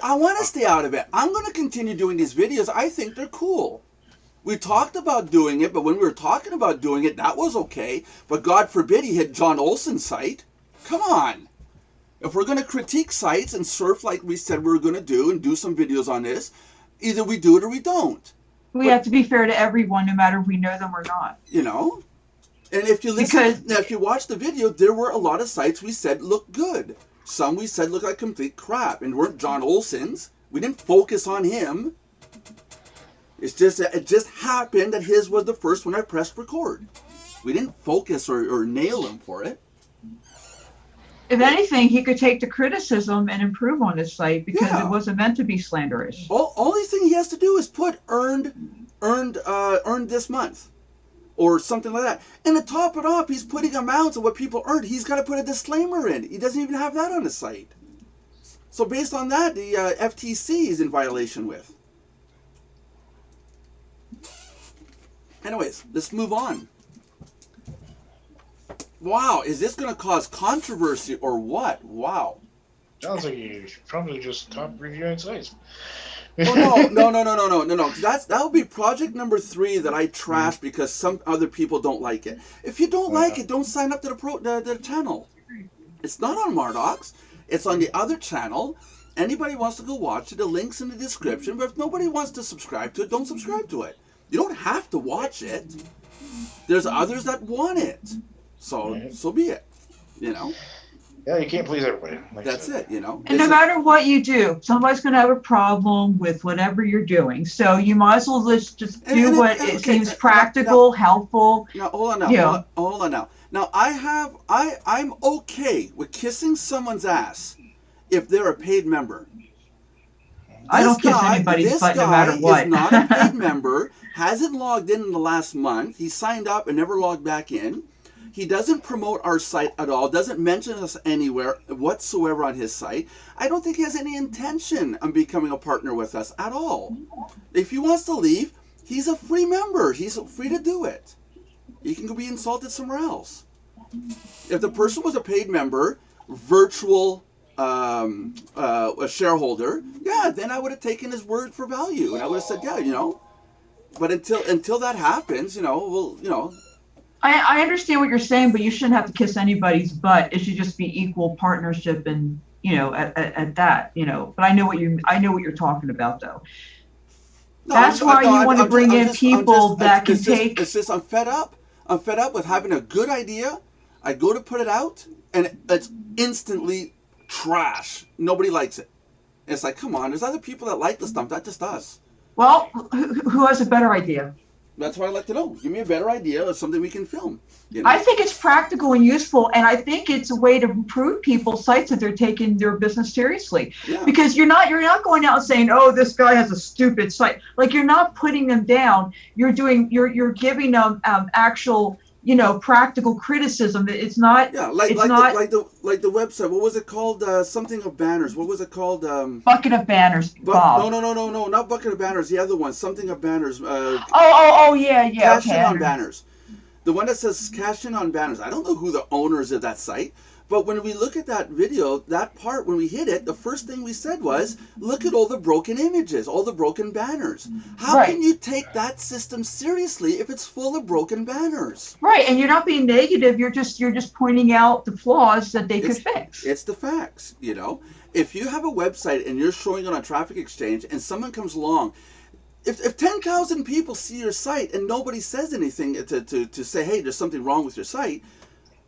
I want to stay out of it. I'm going to continue doing these videos. I think they're cool. We talked about doing it, but when we were talking about doing it, that was okay. But God forbid he hit John Olsen's site. Come on. If we're going to critique sites and surf like we said we were going to do and do some videos on this, either we do it or we don't. We have to be fair to everyone, no matter if we know them or not. And if you listen, if you watch the video, there were a lot of sites we said looked good. Some we said looked like complete crap and weren't John Olsen's. We didn't focus on him. It just happened that his was the first one I pressed record. We didn't focus or nail him for it. If anything, he could take the criticism and improve on his site because it wasn't meant to be slanderous. Only thing he has to do is put earned this month, or something like that. And to top it off, he's putting amounts of what people earned. He's got to put a disclaimer in. He doesn't even have that on his site. So based on that, the FTC is in violation with. Anyways, let's move on. Wow, is this going to cause controversy or what? Wow. Sounds like you should probably just stop reviewing sites. Oh, no. That would be project number 3 that I trashed because some other people don't like it. If you don't like it, don't sign up to the channel. It's not on Mardox. It's on the other channel. Anybody wants to go watch it, the link's in the description. But if nobody wants to subscribe to it, don't subscribe to it. You don't have to watch it. There's others that want it. So be it, Yeah, you can't please everybody. That's it, And no matter what you do, somebody's going to have a problem with whatever you're doing. So you might as well just do what seems practical, helpful. Now, hold on now. Now, I'm okay with kissing someone's ass if they're a paid member. I don't kiss anybody's butt no matter what. This guy is not a paid member, hasn't logged in the last month. He signed up and never logged back in. He doesn't promote our site at all, doesn't mention us anywhere whatsoever on his site. I don't think he has any intention of becoming a partner with us at all. If he wants to leave, he's a free member. He's free to do it. He can go be insulted somewhere else. If the person was a paid member, virtual a shareholder, yeah, then I would have taken his word for value, and I would have said, yeah, you know. But until that happens, you know, well, you know. I understand what you're saying, but you shouldn't have to kiss anybody's butt. It should just be equal partnership, and you know, at that, you know. But I know what you're talking about, though. No, That's why you want to bring in just, people that can take. It's just I'm fed up. I'm fed up with having a good idea. I go to put it out, and it's instantly trash. Nobody likes it. And it's like, come on, there's other people that like the stuff, not just us. Well, who has a better idea? That's what I'd like to know. Give me a better idea of something we can film. You know? I think it's practical and useful, and I think it's a way to improve people's sites that they're taking their business seriously. Yeah. Because you're not going out and saying, "Oh, this guy has a stupid site." Like, you're not putting them down. You're giving them actual, you know, practical criticism. It's not. Yeah, like the website. What was it called? Something of banners. What was it called? Bucket of banners. Bob. No, not bucket of banners. The other one. Something of banners. Yeah. Cash in on banners. The one that says cash in on banners. I don't know who the owners of that site. But when we look at that video, that part, when we hit it, the first thing we said was, look at all the broken images, all the broken banners. How can you take that system seriously if it's full of broken banners? Right, and you're not being negative. You're just pointing out the flaws that they could fix. It's the facts, you know. If you have a website and you're showing it on Traffic Exchange and someone comes along, if 10,000 people see your site and nobody says anything to say, hey, there's something wrong with your site,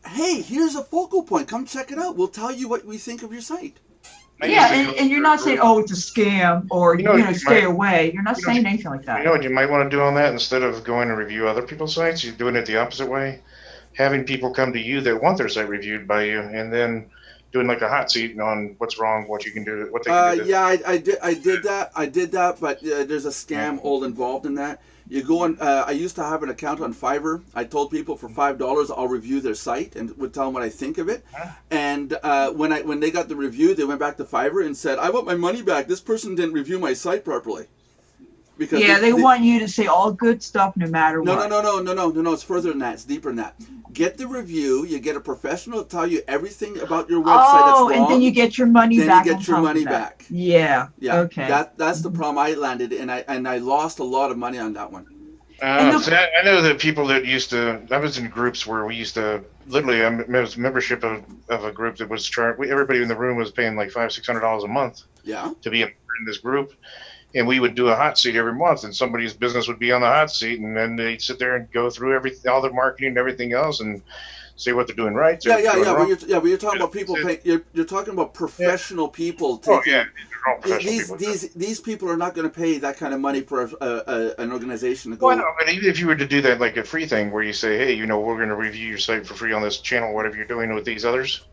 hey, here's a focal point. Come check it out. We'll tell you what we think of your site. Yeah, and you're not saying, oh, it's a scam, or, stay away. You're not saying anything like that. You know what you might want to do on that? Instead of going and review other people's sites, you're doing it the opposite way. Having people come to you that want their site reviewed by you, and then doing like a hot seat on what's wrong, what you can do, what they can do. Yeah, I did that, but there's a scam all involved in that. You go on. I used to have an account on Fiverr. I told people for $5 I'll review their site and would tell them what I think of it. And when they got the review, they went back to Fiverr and said, "I want my money back. This person didn't review my site properly." Because they want you to say all good stuff no matter what. No. It's further than that. It's deeper than that. Get the review. You get a professional to tell you everything about your website that's wrong. And then you get your money back. Then you get your money back. Yeah. Okay. That's the problem I landed, and I lost a lot of money on that one. I know that people that used to. I was in groups where we used to literally. I was membership of a group that was charged. Everybody in the room was paying like $500-600 a month. Yeah. To be in this group. And we would do a hot seat every month, and somebody's business would be on the hot seat, and then they'd sit there and go through all their marketing and everything else, and say what they're doing right. But you're talking about people paying. You're talking about professional people. These people are not going to pay that kind of money for an organization to go. Well, no, but even if you were to do that like a free thing, where you say, hey, we're going to review your site for free on this channel, whatever you're doing with these others.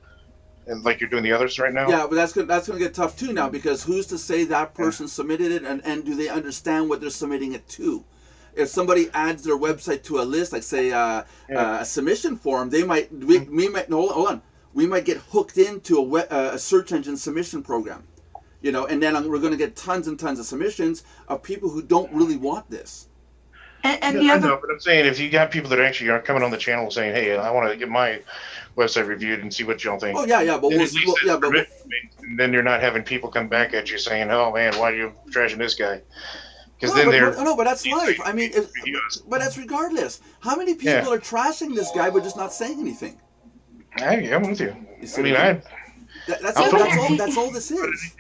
And like you're doing the others right now? Yeah, but that's gonna get tough too now, because who's to say that person submitted it, and do they understand what they're submitting it to? If somebody adds their website to a list, like say a submission form, we might get hooked into a search engine submission program, and then we're going to get tons and tons of submissions of people who don't really want this. And I know, but I'm saying if you got people that actually are coming on the channel saying, "Hey, I want to get my website reviewed and see what y'all think." Oh yeah, but and then you're not having people come back at you saying, "Oh man, why are you trashing this guy?" Because but that's life. I mean, but that's regardless. How many people are trashing this guy but just not saying anything? I'm with you. That's all this is.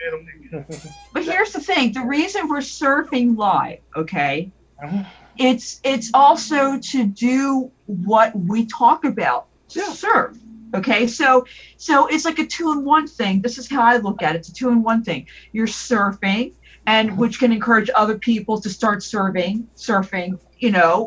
But here's the thing: the reason we're surfing live, okay? It's also to do what we talk about. Surf. Okay, so it's like a 2-in-1 thing. This is how I look at it. It's a 2-in-1 thing. You're surfing, and which can encourage other people to start surfing,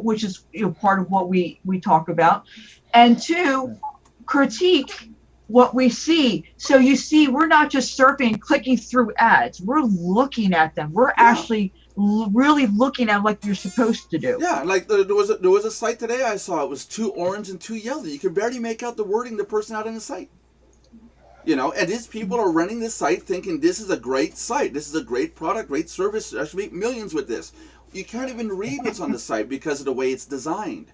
which is part of what we talk about. And 2, critique what we see. So you see, we're not just surfing, clicking through ads. We're looking at them. We're actually really looking at like you're supposed to do. Yeah, like there was a site today I saw. It was 2 orange and 2 yellow. You could barely make out the wording the person had on the site. And these people are running this site thinking this is a great site. This is a great product, great service. I should make millions with this. You can't even read what's on the site because of the way it's designed.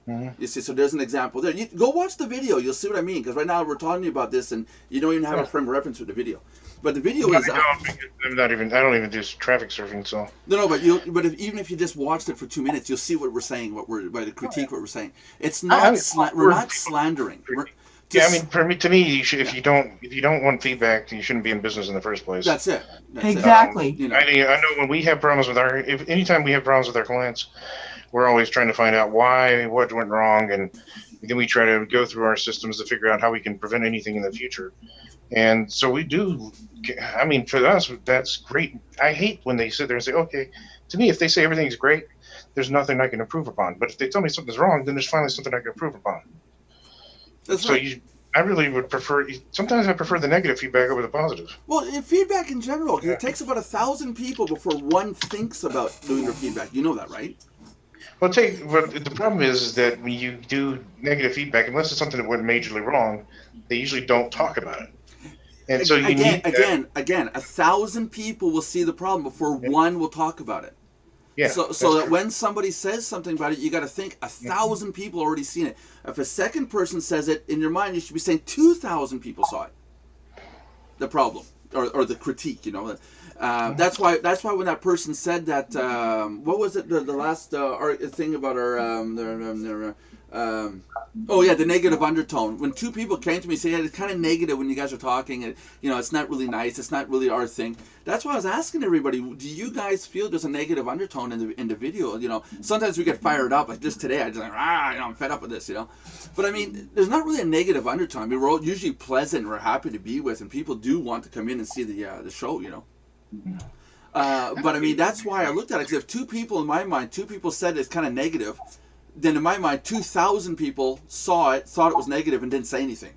You see, so there's an example there. You go watch the video. You'll see what I mean. Because right now we're talking about this, and you don't even have a frame of reference with the video. But the video is. I'm not even. I don't even do traffic surfing, so. No, but even if you just watched it for 2 minutes, you'll see what we're saying. By the critique, what we're saying. It's not. We're not slandering. Yeah, I mean, to me, you should, if you don't want feedback, you shouldn't be in business in the first place. That's it. Exactly. You know. I know when we have problems with anytime we have problems with our clients, we're always trying to find out what went wrong, and then we try to go through our systems to figure out how we can prevent anything in the future. And so we do. I mean, for us, that's great. I hate when they sit there and say, okay, to me, if they say everything's great, there's nothing I can improve upon. But if they tell me something's wrong, then there's finally something I can improve upon. That's so right. I really would prefer. Sometimes I prefer the negative feedback over the positive. Well, feedback in general, because it takes about 1,000 people before one thinks about doing their feedback. You know that, right? Well, the problem is that when you do negative feedback, unless it's something that went majorly wrong, they usually don't talk about it. And so again, 1,000 people will see the problem before one will talk about it. Yeah. So that when somebody says something about it, you got to think 1,000 people already seen it. If a second person says it, in your mind, you should be saying 2,000 people saw it. The problem or the critique, you know. That's why when that person said that, what was it? The last thing about the negative undertone. When two people came to me and said, it's kind of negative when you guys are talking, and it's not really nice. It's not really our thing. That's why I was asking everybody, do you guys feel there's a negative undertone in the video? Sometimes we get fired up. Like this today, I just I'm fed up with this, But I mean, there's not really a negative undertone. I mean, we're all usually pleasant and we're happy to be with, and people do want to come in and see the show, But I mean, that's why I looked at it. Because if two people said it's kind of negative, then in my mind, 2,000 people saw it, thought it was negative, and didn't say anything.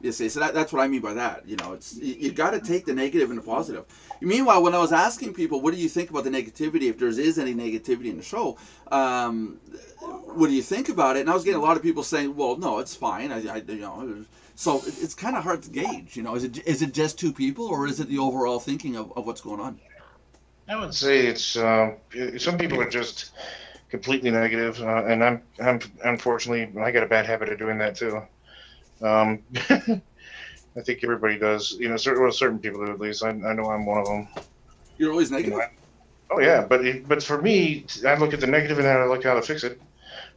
You see, so that's what I mean by that. It's you got to take the negative and the positive. Meanwhile, when I was asking people, what do you think about the negativity, if there is any negativity in the show, what do you think about it? And I was getting a lot of people saying, well, no, it's fine. So it's kind of hard to gauge. Is it just two people, or is it the overall thinking of what's going on? I would say it's some people are just completely negative, and I'm unfortunately I got a bad habit of doing that too. I think everybody does. Certain people do, at least. I know I'm one of them. You're always negative. Oh yeah, but for me, I look at the negative and then I look how to fix it.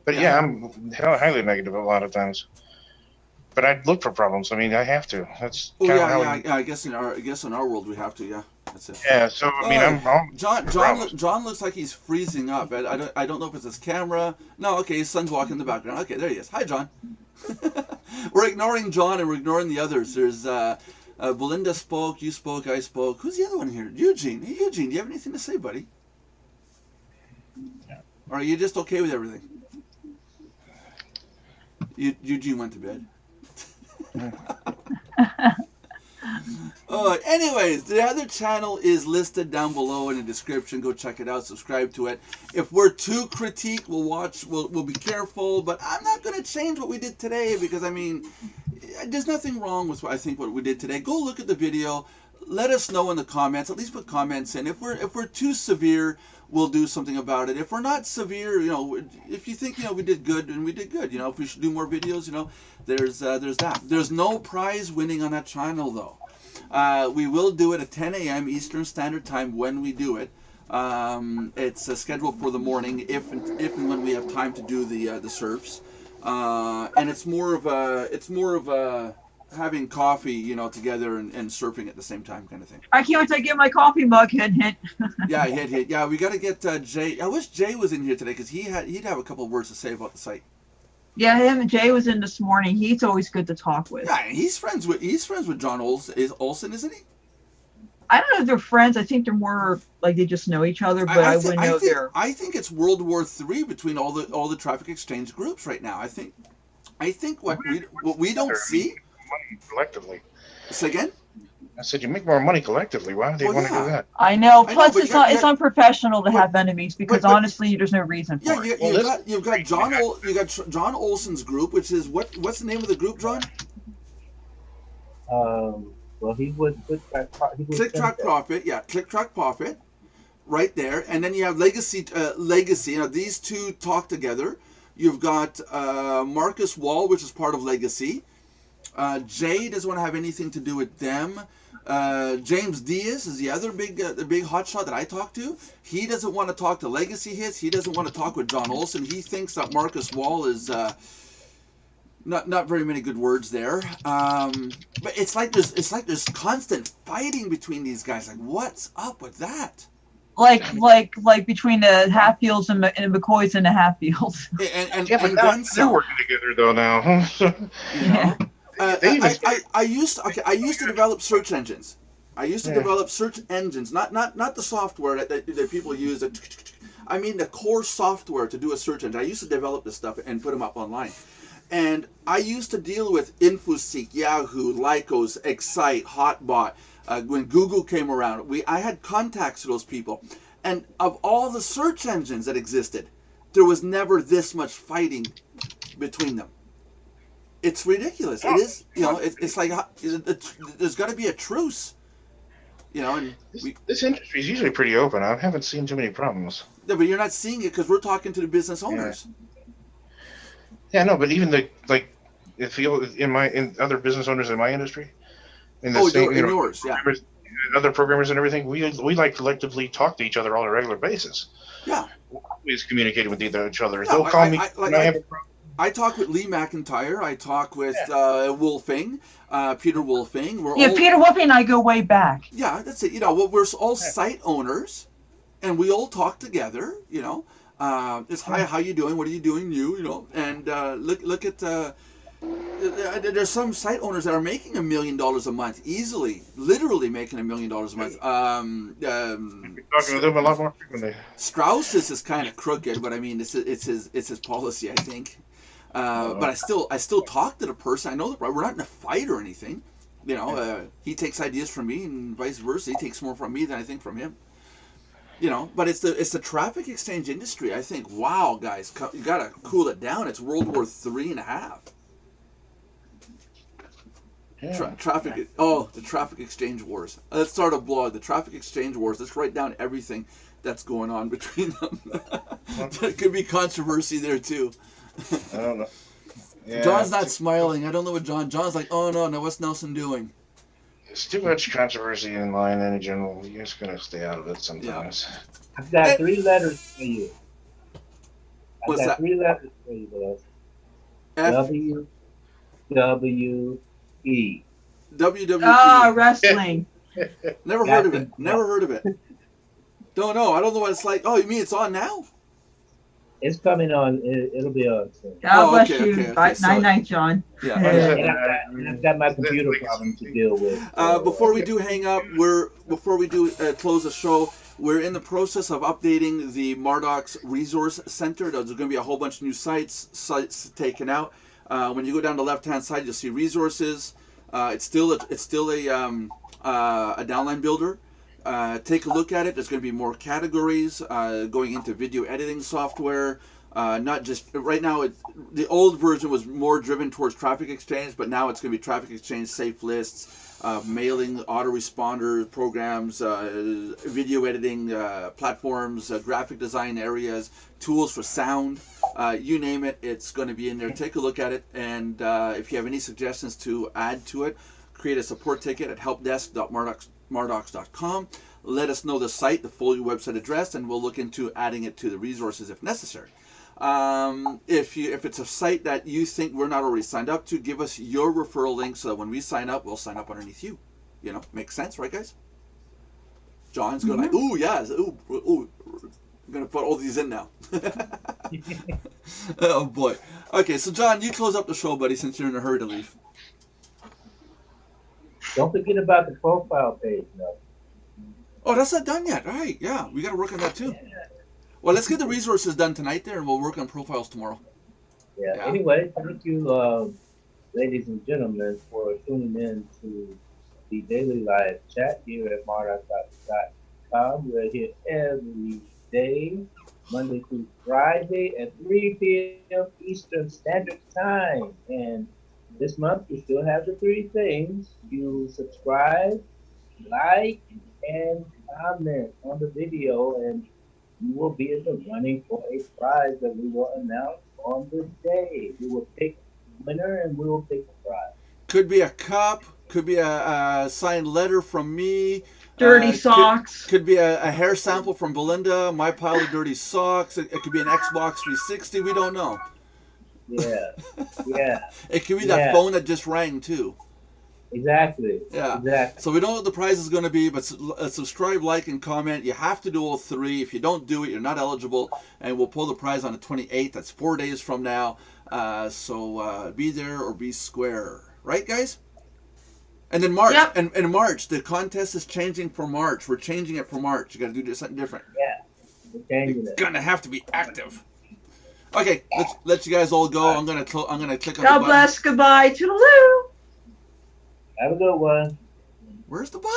But yeah, I'm highly negative a lot of times. But I look for problems. I mean, I have to. That's I guess in our world we have to. Yeah, that's it. Yeah. So I mean, I'm John looks like he's freezing up. I don't know if it's his camera. No, okay, his son's walking in the background. Okay, there he is. Hi, John. We're ignoring John and we're ignoring the others. There's Belinda spoke. You spoke. I spoke. Who's the other one here? Eugene. Hey, Eugene, do you have anything to say, buddy? Or are you just okay with everything? Eugene went to bed. Anyways, the other channel is listed down below in the description. Go check it out. Subscribe to it. If we're too critique, we'll be careful. But I'm not going to change what we did today because I mean, there's nothing wrong with what we did today. Go look at the video. Let us know in the comments. At least put comments in. If we're too severe, we'll do something about it. If we're not severe, if you think we did good, then we did good. If we should do more videos, there's that. There's no prize winning on that channel though. We will do it at 10 a.m. Eastern Standard Time when we do it. It's scheduled for the morning if and when we have time to do the surfs. And it's more of a having coffee, together and surfing at the same time kind of thing. I can't wait to get my coffee mug. Hint. Yeah, hint. Yeah, we got to get Jay. I wish Jay was in here today because he'd have a couple of words to say about the site. Yeah, Jay was in this morning. He's always good to talk with. Yeah, he's friends with John Olson, isn't he? I don't know if they're friends. I think they're more like they just know each other, but I wouldn't know they're. I think it's World War III between all the traffic exchange groups right now. I think what we don't see. Money collectively. Say again? I said you make more money collectively. Why would they want to do that? I know. Plus, it's unprofessional to have enemies because honestly, there's no reason for it. You've got John Olson's group, which is what's the name of the group, John? Well, he was Click Track Profit. Yeah, Click Track Profit, right there. And then you have Legacy. These two talk together. You've got Marcus Wall, which is part of Legacy. Jay doesn't want to have anything to do with them. James Diaz is the other big hotshot that I talk to. He doesn't want to talk to Legacy Hits. He doesn't want to talk with John Olson. He thinks that Marcus Wall is not very many good words there. But it's like there's constant fighting between these guys. Like, what's up with that? Like between the Hatfields and McCoys and the Hatfields. And Yeah, but then they're working together though now. You know? I used to develop search engines. I used to develop search engines, not the software that people use. I mean the core software to do a search engine. I used to develop this stuff and put them up online. And I used to deal with InfoSeek, Yahoo, Lycos, Excite, Hotbot. When Google came around, I had contacts to those people. And of all the search engines that existed, there was never this much fighting between them. It's ridiculous. It is, you know, it's like there's got to be a truce. You know, and this industry is usually pretty open. I haven't seen too many problems. Yeah, but you're not seeing it because we're talking to the business owners. Yeah, no, but even in other business owners in my industry, in the yours, yeah, other programmers and everything, we like collectively talk to each other on a regular basis. Yeah, we're always communicating with each other. Yeah, They'll call me. I talk with Lee McIntyre. I talk with Wolfing, Peter Wolfing. Peter Wolfing and I go way back. Yeah, that's it. You know, we're all site owners, and we all talk together. You know, it's hi, how you doing? What are you doing? You know, and look at. There's some site owners that are making $1 million a month easily, literally making $1 million a month. Talking with them a lot more frequently. Strauss's is kind of crooked, but I mean, it's his policy, I think. But I still talk to the person. I know that we're not in a fight or anything. You know, he takes ideas from me, and vice versa. He takes more from me than I think from him. You know, but it's the traffic exchange industry. I think, wow, guys, you gotta cool it down. It's World War III.5. The traffic exchange wars. Let's start a blog. The traffic exchange wars. Let's write down everything that's going on between them. There could be controversy there too. I don't know. Yeah, John's not smiling. I don't know what John's like. Oh no, what's Nelson doing? There's too much controversy in line in general. You're just gonna stay out of it sometimes. Yeah. I've got 3 letters for you. What's that? 3 letters for you, boss. WWE. WWE. Wrestling. Never heard of it. Never heard of it. Don't know. I don't know what it's like. Oh, you mean it's on now? It's coming on. It'll be on soon. God bless you. Night, John. Yeah. And I've got my computer problem to deal with. Before we do hang up, before we do close the show, we're in the process of updating the Mardox Resource Center. There's going to be a whole bunch of new sites taken out. When you go down the left-hand side, you'll see resources. It's still a downline builder. Take a look at it. There's going to be more categories going into video editing software. Not just right now. The old version was more driven towards traffic exchange, but now it's going to be traffic exchange, safe lists, mailing, autoresponder programs, video editing platforms, graphic design areas, tools for sound. You name it, it's going to be in there. Take a look at it, and if you have any suggestions to add to it, create a support ticket at helpdesk.mardox.com. Let us know the site, the full website address, and we'll look into adding it to the resources if necessary. If it's a site that you think we're not already signed up to, give us your referral link so that when we sign up, we'll sign up underneath you. You know, makes sense, right, guys? John's going like, ooh, yes, ooh, I'm going to put all these in now. Oh, boy. Okay, so John, you close up the show, buddy, since you're in a hurry to leave. Don't forget about the profile page, though. Oh, that's not done yet. All right, yeah, we got to work on that, too. Well, let's get the resources done tonight there, and we'll work on profiles tomorrow. Yeah. Anyway, thank you, ladies and gentlemen, for tuning in to the daily live chat here at MardoxXStream. We're here every day, Monday through Friday at 3 p.m. Eastern Standard Time. And this month, we still have the 3 things. You subscribe, like, and comment on the video, and you will be in the running for a prize that we will announce on this day. We will pick the winner and we will pick the prize. Could be a cup. Could be a signed letter from me. Dirty socks. Could be a hair sample from Belinda. My pile of dirty socks. It could be an Xbox 360. We don't know. Yeah. Yeah. It could be that phone that just rang too. Exactly. Yeah. Exactly. So we don't know what the prize is going to be, but subscribe, like, and comment. You have to do all three. If you don't do it, you're not eligible. And we'll pull the prize on the 28th. That's 4 days from now. So be there or be square. Right, guys? And then March. Yep. And in March, the contest is changing for March. We're changing it for March. You got to do something different. Yeah. We're changing You're it. gonna have to be active. Okay, let's let you guys all go. I'm gonna click on the God button. bless. Goodbye. Toodaloo. Have a good one. Where's the button?